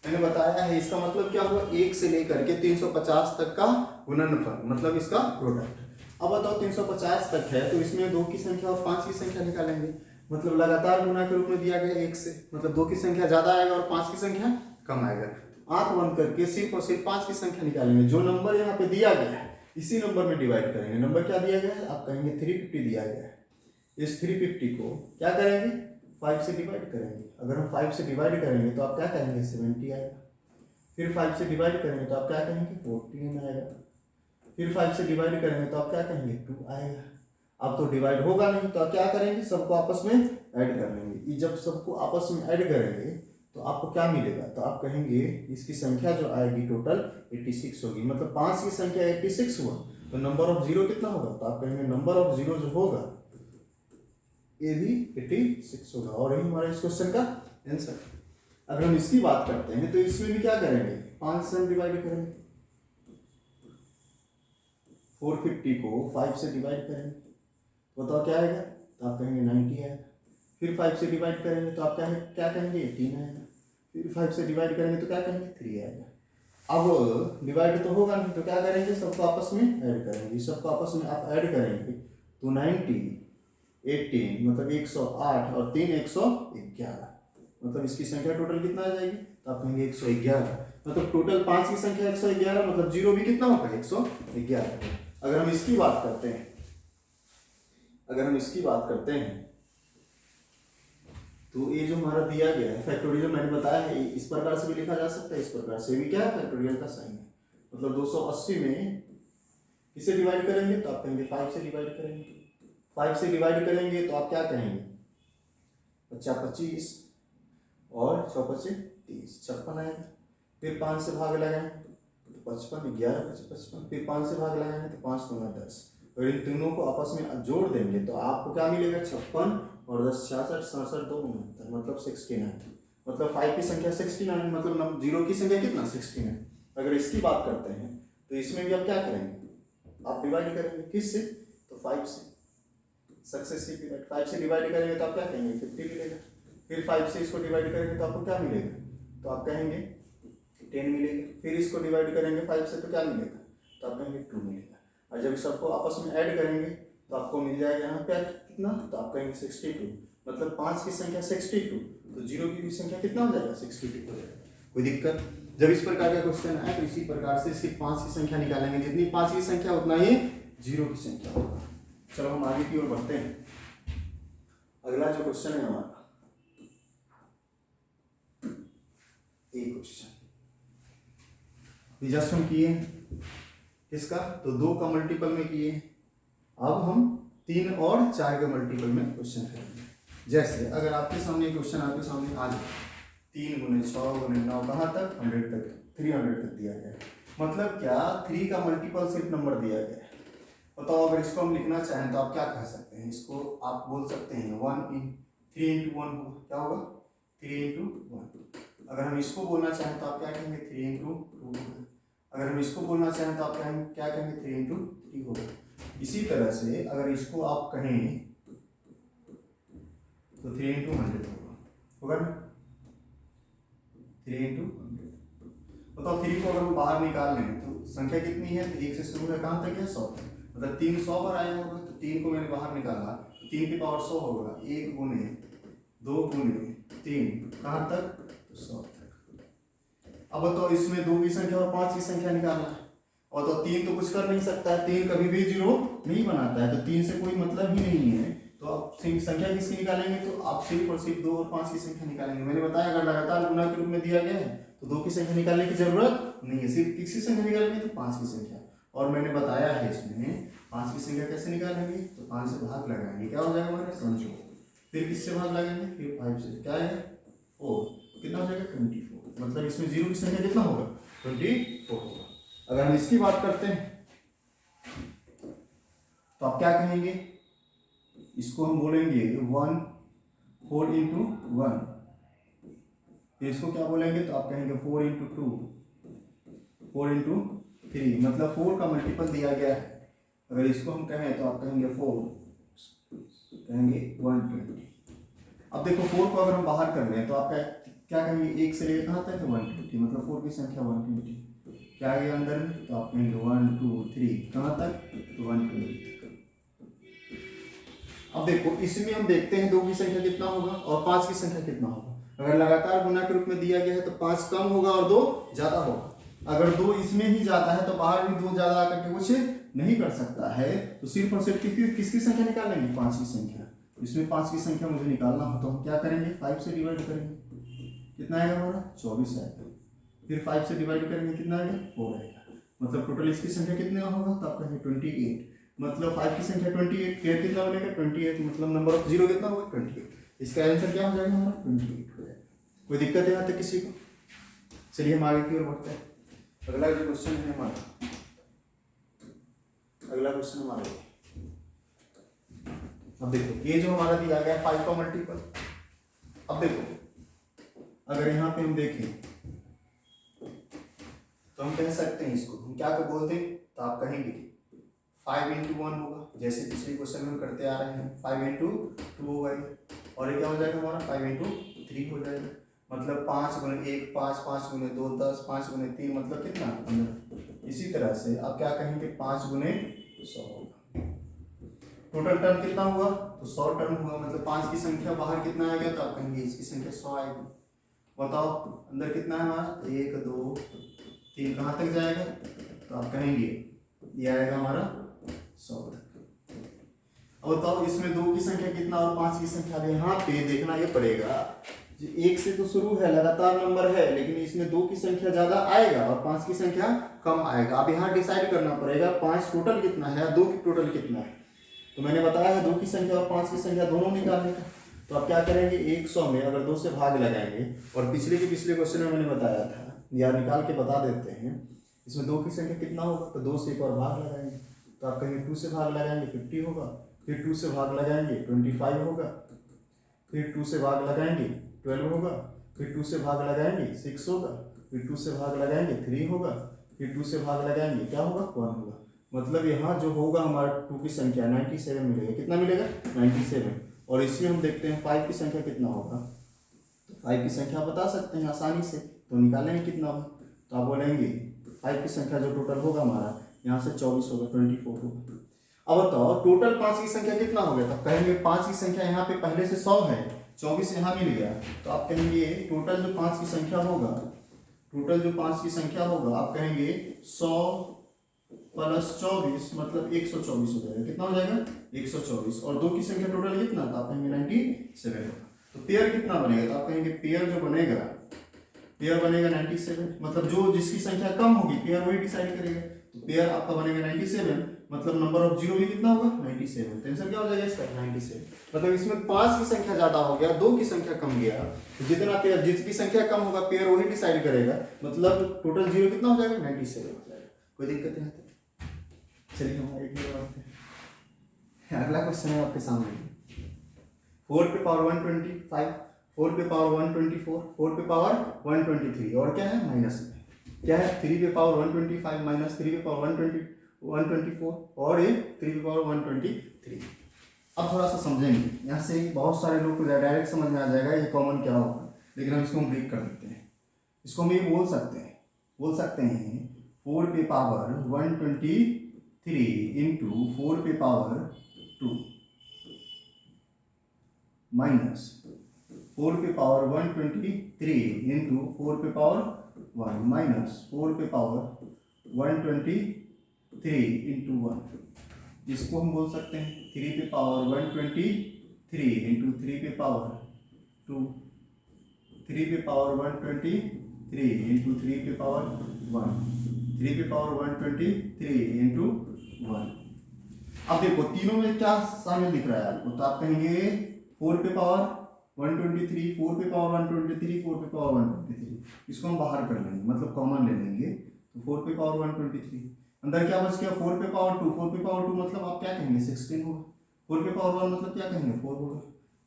मैंने बताया है इसका मतलब क्या हुआ 1 से लेकर के 350 तक का गुणनफल मतलब इसका प्रोडक्ट। अब बताओ 350 तक है तो इसमें 2 की संख्या और 5 की संख्या निकालेंगे, मतलब लगातार गुना के रूप में दिया गया 1 से, मतलब 2 की संख्या ज्यादा आएगा और 5 की संख्या कम आएगा। आंख बंद करके सिर्फ और सिर्फ 5 की संख्या निकालेंगे, जो नंबर यहाँ पे दिया गया है इसी नंबर में डिवाइड करेंगे। नंबर क्या दिया गया है आप कहेंगे 350 दिया गया है, इस 350 को क्या करेंगे 5 से डिवाइड करेंगे। अगर हम 5 से डिवाइड करेंगे तो आप क्या कहेंगे 70 आएगा। फिर 5 से डिवाइड करेंगे तो आप क्या कहेंगे 14 आएगा। फिर 5 से डिवाइड करेंगे तो आप क्या कहेंगे 2 आएगा। अब तो डिवाइड होगा नहीं तो आप क्या करेंगे सबको आपस में ऐड कर लेंगे। ये जब सबको आपस में ऐड करेंगे तो आपको क्या मिलेगा तो आप कहेंगे इसकी संख्या जो आएगी टोटल 86 होगी। मतलब 5 की संख्या 86 हुआ तो नंबर ऑफ जीरो कितना होगा तो आप कहेंगे नंबर ऑफ जीरो जो होगा ये भी 86 होगा। और यही हमारा इस क्वेश्चन का आंसर। अगर हम इसकी बात करते हैं तो इसमें भी क्या करेंगे 5 से हम डिवाइड करेंगे, 450 को 5 से डिवाइड करेंगे तो बताओ क्या आएगा तो आप कहेंगे 90 आएगा। फिर 5 से डिवाइड करेंगे तो आप क्या कहेंगे 18 आएगा। फिर 5 से डिवाइड करेंगे तो क्या कहेंगे 3 आएगा। अब डिवाइड तो होगा नहीं तो क्या करेंगे सबको आपस में ऐड करेंगे। सबको आपस में आप ऐड करेंगे तो 90 18 मतलब 108 और 3 111, मतलब इसकी संख्या टोटल कितना आ जाएगी तो आप कहेंगे 111। मतलब टोटल 5 की संख्या 111 मतलब जीरो भी कितना होगा 111। अगर हम इसकी बात करते हैं तो ये जो हमारा दिया गया है फैक्टोरियल मैंने बताया है इस प्रकार से भी लिखा जा सकता है, इस प्रकार से भी क्या है फैक्टोरियल का साइन है। मतलब 280 में किसे डिवाइड करेंगे तो आप कहेंगे 5 से डिवाइड करेंगे। 5 से डिवाइड करेंगे तो आप क्या कहेंगे 25 और 6 25 30 56 आएगा। फिर 5 से भाग लगाएंगे तो 55 11 55। फिर 5 से भाग लगाएंगे तो 5 दूना 10 और इन तीनों को आपस में जोड़ देंगे तो आपको क्या मिलेगा 56 और 10 66 67 2 69 मतलब 69। मतलब 5 की संख्या 69 मतलब जीरो की संख्या कितना 69। अगर इसकी बात करते हैं तो इसमें भी आप क्या करेंगे आप डिवाइड करेंगे किससे तो 5 से। सक्सेसिव डिवाइड 5 से डिवाइड करेंगे तो आप क्या कहेंगे 50 मिलेगा। फिर 5 से इसको डिवाइड करेंगे तो आपको क्या मिलेगा तो आप कहेंगे 10 मिलेगा। फिर इसको डिवाइड करेंगे 5 से तो क्या मिलेगा तो आप कहेंगे 2 मिलेगा। और जब सबको आपस में ऐड करेंगे तो आपको मिल जाएगा यहाँ पे कितना तो आप कहेंगे 62। मतलब 5 की संख्या 62 तो जीरो की भी संख्या कितना हो जाएगा 62 हो जाएगा। कोई दिक्कत जब इस प्रकार का क्वेश्चन आए तो इसी प्रकार से सिर्फ 5 की संख्या निकालेंगे, जितनी 5 की संख्या उतना ही जीरो की संख्या होगा। चलो हम आगे की ओर बढ़ते हैं। अगला जो क्वेश्चन है हमारा एक क्वेश्चन जस्ट हम किए किसका तो 2 का मल्टीपल में किए अब हम 3 और 4 के मल्टीपल में क्वेश्चन करेंगे। जैसे अगर आपके सामने क्वेश्चन आपके सामने आ जाए 3 गुने 6 गुने 9 कहाँ तक 100 तक 300 तक दिया गया है, मतलब क्या 3 का मल्टीपल सिर्फ नंबर दिया गया है। बताओ अगर इसको हम लिखना चाहें तो आप क्या कह सकते हैं, इसको आप बोल सकते हैं 3 इंटू 1 होगा, क्या होगा 3 इंटू 1। अगर हम इसको बोलना चाहें तो आप क्या कहेंगे 3 इंटू 2 होगा। अगर हम इसको बोलना चाहें तो आप क्या कहेंगे 3 इंटू 3 होगा। इसी तरह से अगर इसको आप कहें तो 3 इंटू 100 होगा ना, 3 इंटू 100। बताओ 3 को अगर हम बाहर निकाल लें तो संख्या कितनी है, 1 से शुरू है कहाँ तक है 100 तक, मतलब 3 100 पर आया होगा। तो 3 को मैंने बाहर निकाला, 3 की पावर 100 होगा, 1 गुने 2 गुने 3 कहाँ तक 100 तक। अब बताओ इसमें 2 की संख्या और 5 की संख्या निकालना है, और तो 3 तो कुछ कर नहीं सकता है, 3 कभी भी 0 नहीं बनाता है, तो 3 से कोई मतलब ही नहीं है। तो आप संख्या किसकी निकालेंगे, तो आप सिर्फ और सिर्फ 2 और 5 की संख्या निकालेंगे। मैंने बताया अगर लगातार गुना के रूप में दिया गया है तो 2 की संख्या निकालने की जरूरत नहीं है, सिर्फ किसकी संख्या निकालेंगे तो 5 की संख्या। और मैंने बताया है इसमें 5 की संख्या कैसे निकालेंगे, तो 5 से भाग लगाएंगे, क्या हो जाएगा हमारा 24। फिर किससे भाग लगाएंगे, फिर 5 से, क्या है 4, कितना हो जाएगा 24। मतलब इसमें 0 की संख्या कितना होगा 24 होगा। अगर हम इसकी बात करते हैं तो आप क्या कहेंगे, इसको हम बोलेंगे 1 4 इंटू 1, फिर इसको क्या बोलेंगे तो आप कहेंगे 4 इंटू 2 4 इंटू 3, मतलब 4 का मल्टीपल दिया गया है। अगर इसको हम कहें तो आप कहेंगे 4 कहेंगे 120। अब देखो 4 को अगर हम बाहर कर रहे हैं तो आप क्या कहेंगे, 1 से लेकर कहाँ तक है 120, मतलब 4 की संख्या 120। क्या आ गया अंदर में, तो आप कहेंगे 1 2 3 कहाँ तक तो 120। अब देखो इसमें हम देखते हैं 2 की संख्या कितना होगा और 5 की संख्या कितना होगा। अगर लगातार गुना के रूप में दिया गया है तो 5 कम होगा और 2 ज्यादा होगा। अगर 2 इसमें ही जाता है तो बाहर भी 2 ज्यादा आकर के कुछ नहीं कर सकता है, तो सिर्फ और सिर्फ किसकी संख्या निकालेंगे 5 की संख्या। इसमें 5 की संख्या मुझे निकालना हो तो हम क्या करेंगे 5 से डिवाइड करेंगे, कितना आएगा हमारा 24 आएगा। फिर 5 से डिवाइड करेंगे कितना आएगा 4 आएगा, मतलब टोटल इसकी संख्या कितना होगा तो आप कहेंगे 28। मतलब 5 की संख्या 28, पेयर कितना बनेगा 28, मतलब नंबर ऑफ जीरो कितना होगा 28। इसका आंसर क्या हो जाएगा हमारा 28 हो जाएगा। कोई दिक्कत है यहाँ तक किसी को? चलिए हम आगे की ओर बढ़ते हैं। अगला जो क्वेश्चन है हमारा, अगला क्वेश्चन हमारा, अब देखो ये जो हमारा दिया गया 5 का मल्टीपल। अब देखो अगर यहाँ पे हम देखें तो हम कह सकते हैं इसको हम क्या कर बोलते हैं, तो आप कहेंगे 5 इंटू 1 होगा, जैसे पिछले क्वेश्चन में हम करते आ रहे हैं 5 इंटू 2 होगा ये, और ये क्या हो जाएगा हमारा 5 इंटू 3 हो जाएगा। मतलब 5 गुने 1 5, 5 गुने 2 10, 5 गुने 3 मतलब कितना 15। इसी तरह से आप क्या कहेंगे 5 गुने 100 होगा। टोटल टर्म कितना हुआ तो 100 टर्म हुआ, मतलब 5 की संख्या बाहर कितना आएगा तो आप कहेंगे इसकी संख्या 100 आएगी। बताओ अंदर कितना है हमारा 1 2 3 कहाँ तक जाएगा, तो आप कहेंगे ये आएगा हमारा 100 तक। अब बताओ इसमें 2 की संख्या कितना और 5 की संख्या, यहाँ पे देखना ये पड़ेगा, 1 से तो शुरू है लगातार नंबर है, लेकिन इसमें 2 की संख्या ज्यादा आएगा और 5 की संख्या कम आएगा। अब यहाँ डिसाइड करना पड़ेगा 5 टोटल कितना है, 2 की टोटल कितना है। तो मैंने बताया है 2 की संख्या और 5 की संख्या दोनों निकालने का। तो आप क्या करेंगे 100 में अगर 2 से भाग लगाएंगे, और पिछले क्वेश्चन में मैंने बताया था या निकाल के बता देते हैं, इसमें 2 की संख्या कितना होगा तो 2 से एक और भाग लगाएंगे, तो आप कहेंगे 2 से भाग लगाएंगे 50 होगा, फिर 2 से भाग लगाएंगे 25 होगा, फिर 2 से भाग लगाएंगे 12 होगा, फिर 2 से भाग लगाएंगे 6 होगा, फिर 2 से भाग लगाएंगे 3 होगा, फिर 2 से भाग लगाएंगे क्या होगा 1 होगा। मतलब यहाँ जो होगा हमारा 2 की संख्या 97 मिलेगा, कितना मिलेगा 97। और इसमें हम देखते हैं 5 की संख्या कितना होगा, तो 5 की संख्या बता सकते हैं आसानी से, तो निकालेंगे कितना होगा, तो आप बोलेंगे 5 की संख्या जो टोटल होगा हमारा यहाँ से 24 होगा 24 होगा। अब बताओ टोटल 5 की संख्या कितना हो गया, तब कहेंगे 5 की संख्या यहाँ पे पहले से 100 है, 24 यहाँ मिल गया, तो आप कहेंगे टोटल जो 5 की संख्या होगा, टोटल जो 5 की संख्या होगा आप कहेंगे 100 प्लस 24 मतलब 124 हो जाएगा। कितना हो जाएगा 124। और 2 की संख्या टोटल कितना, तो आप कहेंगे 97 होगा। तो पेयर कितना बनेगा, तो आप कहेंगे पेयर जो बनेगा, पेयर बनेगा 97, मतलब जो जिसकी संख्या कम होगी पेयर वही डिसाइड करेगा। तो पेयर आपका बनेगा 97, मतलब नंबर ऑफ जीरो भी कितना होगा 97। तो आंसर क्या हो जाएगा इसका 97। मतलब इसमें 5 की संख्या ज्यादा हो गया, 2 की संख्या कम गया, तो जितना पेयर जिसकी संख्या कम होगा पेयर वही डिसाइड करेगा, मतलब टोटल जीरो कितना हो जाएगा 97 हो जाएगा। कोई दिक्कत नहीं आती। चलिए हम एक और आते हैं। अगला क्वेश्चन है आपके सामने 4 पे पावर 125, 4 पे पावर 124, 4 पे पावर 123 और क्या है माइनस में क्या है 3 पे पावर 125 माइनस 3 पे पावर 124 और ये 3 पे पावर 123। अब थोड़ा सा समझेंगे, यहाँ से बहुत सारे लोग को डायरेक्ट समझ में आ जाएगा ये कॉमन क्या होगा, लेकिन हम इसको ब्रेक कर देते हैं। इसको हम ये बोल सकते हैं 4 पे पावर 123 इंटू 4 पे पावर 2 माइनस 4 पे पावर 123 इंटू 4 पे पावर 1 माइनस 4 पे पावर 123 इंटू 1। इसको हम बोल सकते हैं 3 पे पावर 123 इंटू 3 पे पावर 2, 3 पे पावर 123 इंटू 3 पे पावर 1, 3 पे पावर 123 इंटू 1। अब देखो तीनों में क्या शामिल दिख रहा है आपको, तो आप कहेंगे 4 पे पावर 123, 4 पे पावर 123, 4 पे पावर 123, इसको हम बाहर कर लेंगे मतलब कॉमन ले लेंगे। तो 4 पे पावर 123 अंदर क्या बच गया 4 पे पावर 2, 4 पे पावर 2 मतलब आप क्या कहेंगे 16 होगा, 4 पे पावर 1 मतलब क्या कहेंगे 4 होगा,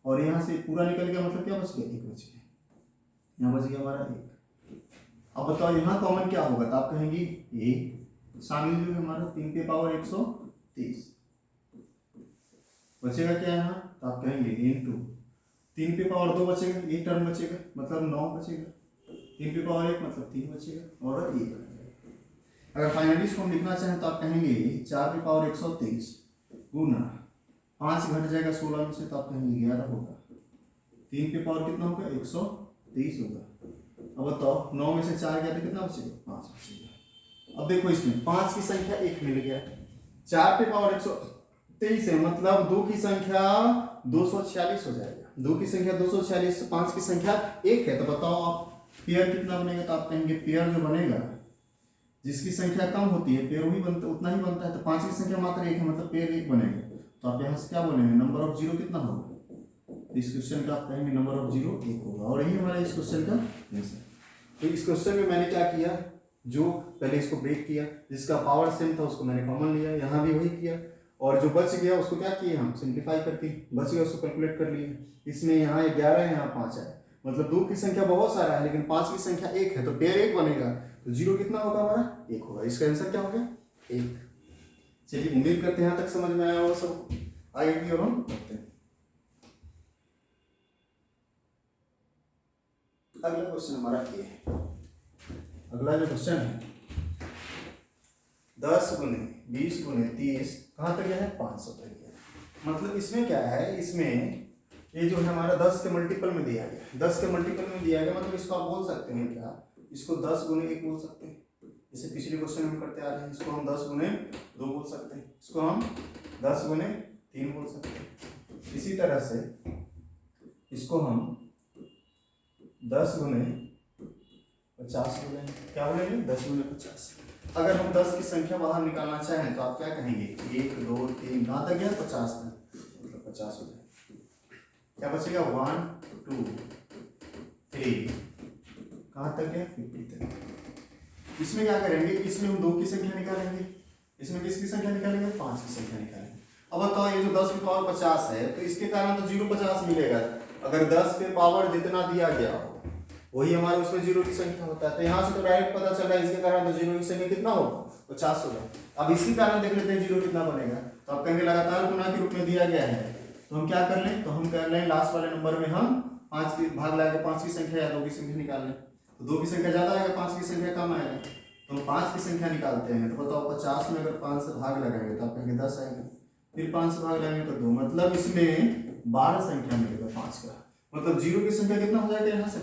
और यहाँ से पूरा निकल गया मतलब क्या बच गया 1 बच गया, यहाँ बच गया हमारा 1। अब बताओ यहाँ कॉमन क्या होगा, तो आप कहेंगे 1 शामिल जो है हमारा 3 पे पावर 123 बचेगा क्या यहाँ, तो आप कहेंगे इंटू 3 पे पावर 2 बचेगा, एक टर्म बचेगा मतलब 9 बचेगा, 3 पे पावर 1 मतलब 3 बचेगा और 1। अगर फाइनली इसको हम लिखना चाहें तो आप कहेंगे 4 पे पावर 123 गुना 5 घट जाएगा 16 में से, तो आप कहेंगे 11 होगा, 3 पे पावर कितना होगा 123 होगा। अब बताओ 9 में से 4 गया तो कितना बचेगा 5 बचेगा। अब देखो इसमें 5 की संख्या 1 मिल गया, 4 पे पावर 123 है मतलब 2 की संख्या 246 हो जाएगा, 2 की संख्या 246, 5 की संख्या 1 है, तो बताओ आप पेयर कितना बनेगा, तो आप कहेंगे पेयर जो बनेगा जिसकी संख्या कम होती है पेयर वही बनता उतना ही बनता है, तो 5 की संख्या मात्र 1 है मतलब पेयर 1 बनेगा। तो आप यहाँ से क्या बोलेंगे नंबर ऑफ जीरो कितना होगा, तो इस क्वेश्चन का आप कहेंगे नंबर ऑफ जीरो 1 होगा, और यही हमारा इस क्वेश्चन का आंसर। तो इस क्वेश्चन में मैंने क्या किया, जो पहले इसको ब्रेक किया, जिसका पावर सेम था उसको मैंने कॉमन लिया, यहाँ भी वही किया, और जो बच गया उसको क्या किए हम सिंप्लीफाई करके बच गया उसको कैलकुलेट कर लिए। इसमें यहाँ 11 है यहाँ 5 है, मतलब 2 की संख्या बहुत सारा है लेकिन 5 की संख्या 1 है, तो पेयर 1 बनेगा, तो जीरो कितना होगा हमारा 1 होगा। इसका आंसर क्या हो गया 1। चलिए उम्मीद करते हैं यहाँ तक समझ में आया होगा सब, आगे की ओर हम करते हैं। अगला क्वेश्चन हमारा ये है, अगला जो क्वेश्चन है 10 गुने 20 गुने 30 कहाँ तक गया है 500 तक गया। मतलब इसमें क्या है, इसमें ये जो है हमारा 10 के मल्टीपल में दिया गया, 10 के मल्टीपल में दिया गया, मतलब इसको आप बोल सकते हैं क्या, इसको 10 गुने 1 बोल सकते हैं, जैसे पिछले क्वेश्चन हम करते आ रहे हैं, इसको हम 10 गुने 2 बोल सकते हैं, इसको हम 10 गुने 3 बोल सकते हैं। इसी तरह से इसको हम 10 गुने 50 बोलेंगे, क्या बोलेंगे 10 गुने 50। अगर हम 10 की संख्या बाहर निकालना चाहें तो आप क्या कहेंगे 1 2 3 कहाँ तक गया 50 तक, मतलब 50 हो जाए, क्या बचेगा 1 2 3 कहाँ तक गया 50 तक। इसमें क्या करेंगे, इसमें हम 2 की संख्या निकालेंगे, इसमें किसकी संख्या निकालेंगे 5 की संख्या निकालेंगे। अब बताओ ये जो 10 की पावर 50 है तो इसके कारण तो 0 50 मिलेगा, अगर 10 पे पावर जितना दिया गया हो वही हमारे उसमें 0 की संख्या होता है, तो यहाँ से तो डायरेक्ट पता चल रहा है इसके कारण तो 0 की संख्या कितना होगा 50 होगा। अब इसी कारण देख लेते हैं 0 कितना बनेगा, तो आप कहेंगे लगातार गुना के रूप में दिया गया है, तो हम क्या कर लें, तो हम कर लें लास्ट वाले नंबर में हम 5 की भाग लगा 5 की संख्या या 2 की संख्या निकाल लें, तो 2 की संख्या ज्यादा आएगा 5 की संख्या कम आएगा, तो हम 5 की संख्या निकालते हैं। तो बताओ 50 में अगर 5 से भाग लगाएंगे तो आप कहेंगे 10 आएगा, फिर 5 से भाग लगाएंगे तो 2, मतलब इसमें 12 संख्या मिलेगा 5 का, मतलब 0 की संख्या कितना हो जाएगा यहाँ से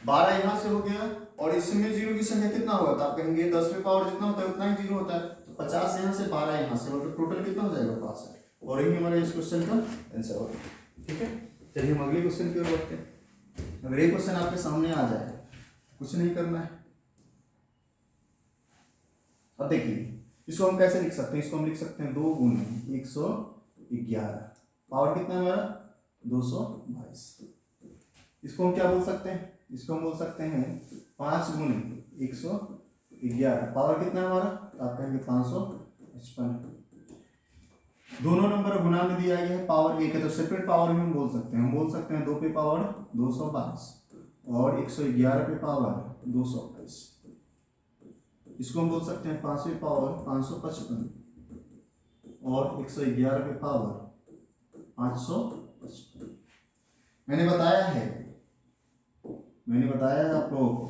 12 यहाँ से हो गया, और इसमें 0 की संख्या कितना होगा, तो आप कहेंगे 10 में पावर जितना होता है उतना ही 0 होता है, तो 50 यहाँ से 12 यहाँ से, मतलब टोटल कितना हो जाएगा 5 है, और यही हमारे इस क्वेश्चन का आंसर होगा। ठीक है, चलिए हम अगले क्वेश्चन की ओर बढ़ते हैं। अगर ये क्वेश्चन आपके सामने आ जाए कुछ नहीं करना है। अब देखिए इसको हम कैसे लिख सकते हैं, इसको हम लिख सकते हैं 2 गुने 111, पावर कितना है हमारा 222। इसको हम क्या बोल सकते हैं, इसको हम बोल सकते हैं 5 गुने 111, पावर कितना है हमारा, आप कहेंगे 555। दोनों नंबर गुना में दिया गया है, पावर 1 है तो सेपरेट पावर में हम बोल सकते हैं, 2 पे पावर 222 और 111 पे पावर 222। इसको हम बोल सकते हैं 5वीं पावर 555 और 111 पे पावर 555। मैंने बताया है आप लोगों को,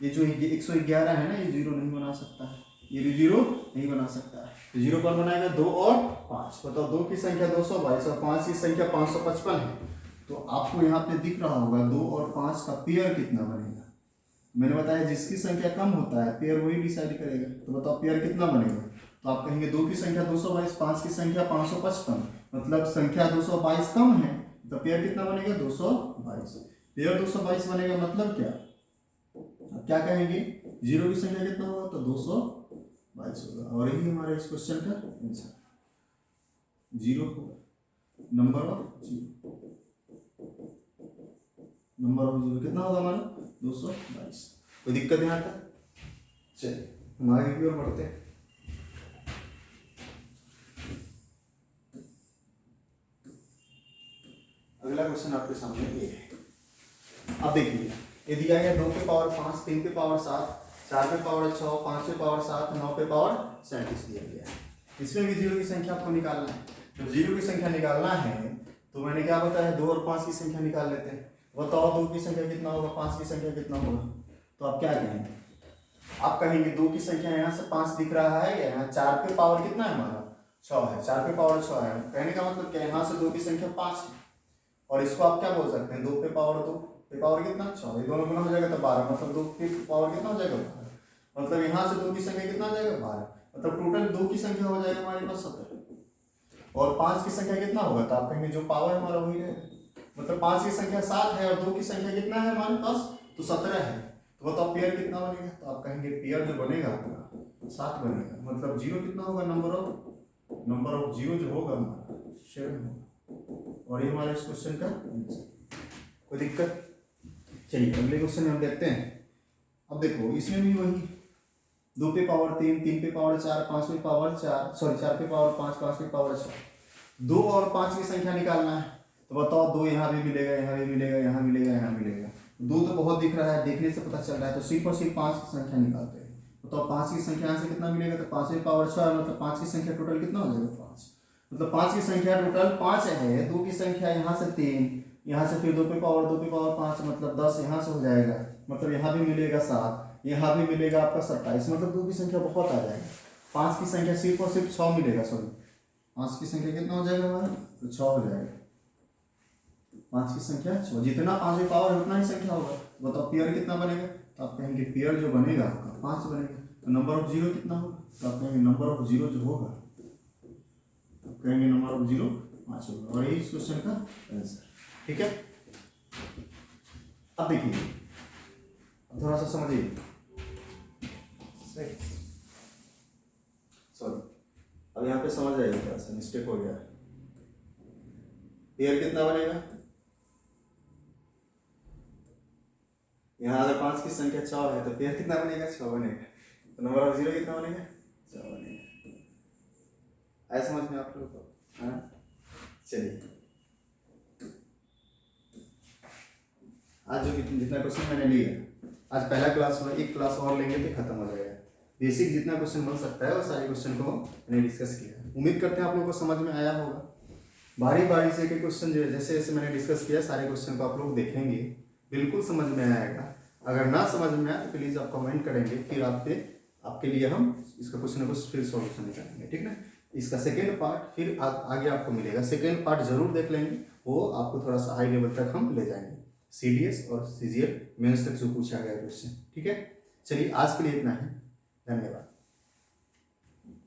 ये जो 111 है ना, ये जीरो नहीं बना सकता है, ये भी जीरो नहीं बना सकता है। तो जीरो पर बनाएगा 2 और 5। बताओ 2 की संख्या 222 और 5 की संख्या 555 है, तो आपको यहाँ पे दिख रहा होगा 2 और 5 का पेयर कितना बनेगा। मैंने बताया जिसकी संख्या कम होता है पेयर वही डिसाइड करेगा। तो बताओ पेयर कितना बनेगा, तो आप कहेंगे 2 की संख्या 222, 5 की संख्या 555, मतलब संख्या 222 कम है, तो पेयर कितना बनेगा 222। पेयर 222 बनेगा, मतलब क्या, अब क्या कहेंगे, जीरो की संख्या कितना होगा, तो 222 होगा। और यही हमारे इस क्वेश्चन का आंसर, जीरो होगा, number of zero, number of zero कितना होगा हमारा 222। कोई दिक्कत यहाँ तक, चलिए हम आगे की ओर बढ़ते हैं। अगला क्वेश्चन आपके सामने ये है, अब देखिए ये दिया गया 2 पे पावर 5, 3 पे पावर 7, 4 पे पावर 6, 5 पे पावर 7, 9 पे पावर 37 दिया गया है। इसमें भी जीरो की संख्या आपको निकालना है। तो जीरो की संख्या निकालना है तो मैंने क्या बताया, 2 और 5 की संख्या निकाल लेते हैं। बताओ 2 की संख्या कितना होगा, 5 की संख्या कितना होगा, तो आप क्या कहेंगे, आप कहेंगे 2 की संख्या यहाँ से 5 दिख रहा है, या यहाँ 4 पे पावर कितना है हमारा 6 है, 4 पे पावर 6 है, कहने का मतलब क्या, यहाँ से 2 की संख्या 5 है, और इसको आप क्या बोल सकते हैं 2 पे पावर 2 पे पावर कितना 6, ये दोनों गुना हो जाएगा तो 12, मतलब 2 पे पावर कितना हो जाएगा 12, मतलब यहाँ से 2 की संख्या कितना हो जाएगा 12, मतलब टोटल 2 की संख्या हो जाएगा हमारे पास 17, और 5 की संख्या कितना होगा, तो आप कहेंगे जो पावर हमारा वही रहेगा, मतलब 5 की संख्या 7 है और 2 की संख्या कितना है हमारे पास, तो 17 है। तो बताओ पेयर कितना बनेगा, तो आप कहेंगे पेयर जो बनेगा आपका 7 बनेगा, मतलब जीरो कितना होगा, नंबर ऑफ जीरो जो होगा हमारा 7 होगा। और ये हमारे इस क्वेश्चन का आंसर, कोई दिक्कत। चलिए अगले क्वेश्चन में हम देखते हैं। अब देखो इसमें भी वही 2 पे पावर 3, 3 पे पावर 4, 5 पे पावर 4, सॉरी 4 पे पावर 5, 5 पे पावर 6, 2 और 5 की संख्या निकालना है। तो बताओ 2 यहाँ भी मिलेगा, यहाँ भी मिलेगा, यहाँ मिलेगा, यहाँ मिलेगा, 2 तो बहुत दिख रहा है, देखने से पता चल रहा है, तो सिर्फ और सिर्फ 5 की संख्या निकालते हैं। बताओ 5 की संख्या यहाँ से कितना मिलेगा, तो 5 पे पावर 6, मतलब 5 की संख्या टोटल कितना हो जाएगा 5, मतलब 5 की संख्या टोटल 5 है, 2 की संख्या यहाँ से 3, यहाँ से फिर 2 पे पावर 5, मतलब 10 यहाँ से हो जाएगा, मतलब यहाँ भी मिलेगा 7, यहाँ भी मिलेगा आपका 27, मतलब 2 की संख्या बहुत आ जाएगा। 5 की संख्या सिर्फ और सिर्फ 6 मिलेगा, सॉरी 5 की संख्या कितना हो जाएगा हमारा, तो 6 हो जाएगा, 5 की संख्या 6, जितना 5 पावर उतना ही संख्या होगा। बताओ पेयर कितना बनेगा, तो आप कहेंगे पेयर जो बनेगा आपका 5 बनेगा। तो नंबर ऑफ जीरो कितना होगा, तो आप कहेंगे नंबर ऑफ जीरो जो होगा, आप कहेंगे नंबर ऑफ जीरो 5 होगा। और यही इस क्वेश्चन का आंसर, ठीक है। अब देखिए थोड़ा सा समझिए, सॉरी अब यहाँ पे समझ आएगा, थोड़ा सा मिस्टेक हो गया। पेयर कितना बनेगा, यहाँ अगर 5 की संख्या 6 है तो पेयर कितना बनेगा 6 बनेगा, तो नंबर ऑफ जीरो कितना बनेगा 6 बनेगा। आया समझ में आप लोगों को, हाँ। चलिए आज जो जितना क्वेश्चन मैंने लिया, आज पहला क्लास में एक क्लास और लेंगे तो खत्म हो जाएगा। बेसिक जितना क्वेश्चन बन सकता है वो सारे क्वेश्चन को मैंने डिस्कस किया। उम्मीद करते हैं आप लोगों को समझ में आया होगा। बारी बारी से एक क्वेश्चन जो जैसे जैसे मैंने डिस्कस किया सारे क्वेश्चन को आप लोग देखेंगे, बिल्कुल समझ में आएगा। अगर ना समझ में आए तो प्लीज़ आप कमेंट करेंगे, फिर आपके लिए हम इसका कुछ ना कुछ फिर सॉल्यूशन निकालेंगे, ठीक ना। इसका सेकेंड पार्ट फिर आगे आपको मिलेगा, सेकेंड पार्ट जरूर देख लेंगे, वो आपको थोड़ा सा हाई लेवल तक हम ले जाएंगे, CDS और CGL मेंस तक जो पूछा गया क्वेश्चन, ठीक है। चलिए आज के लिए इतना ही, धन्यवाद।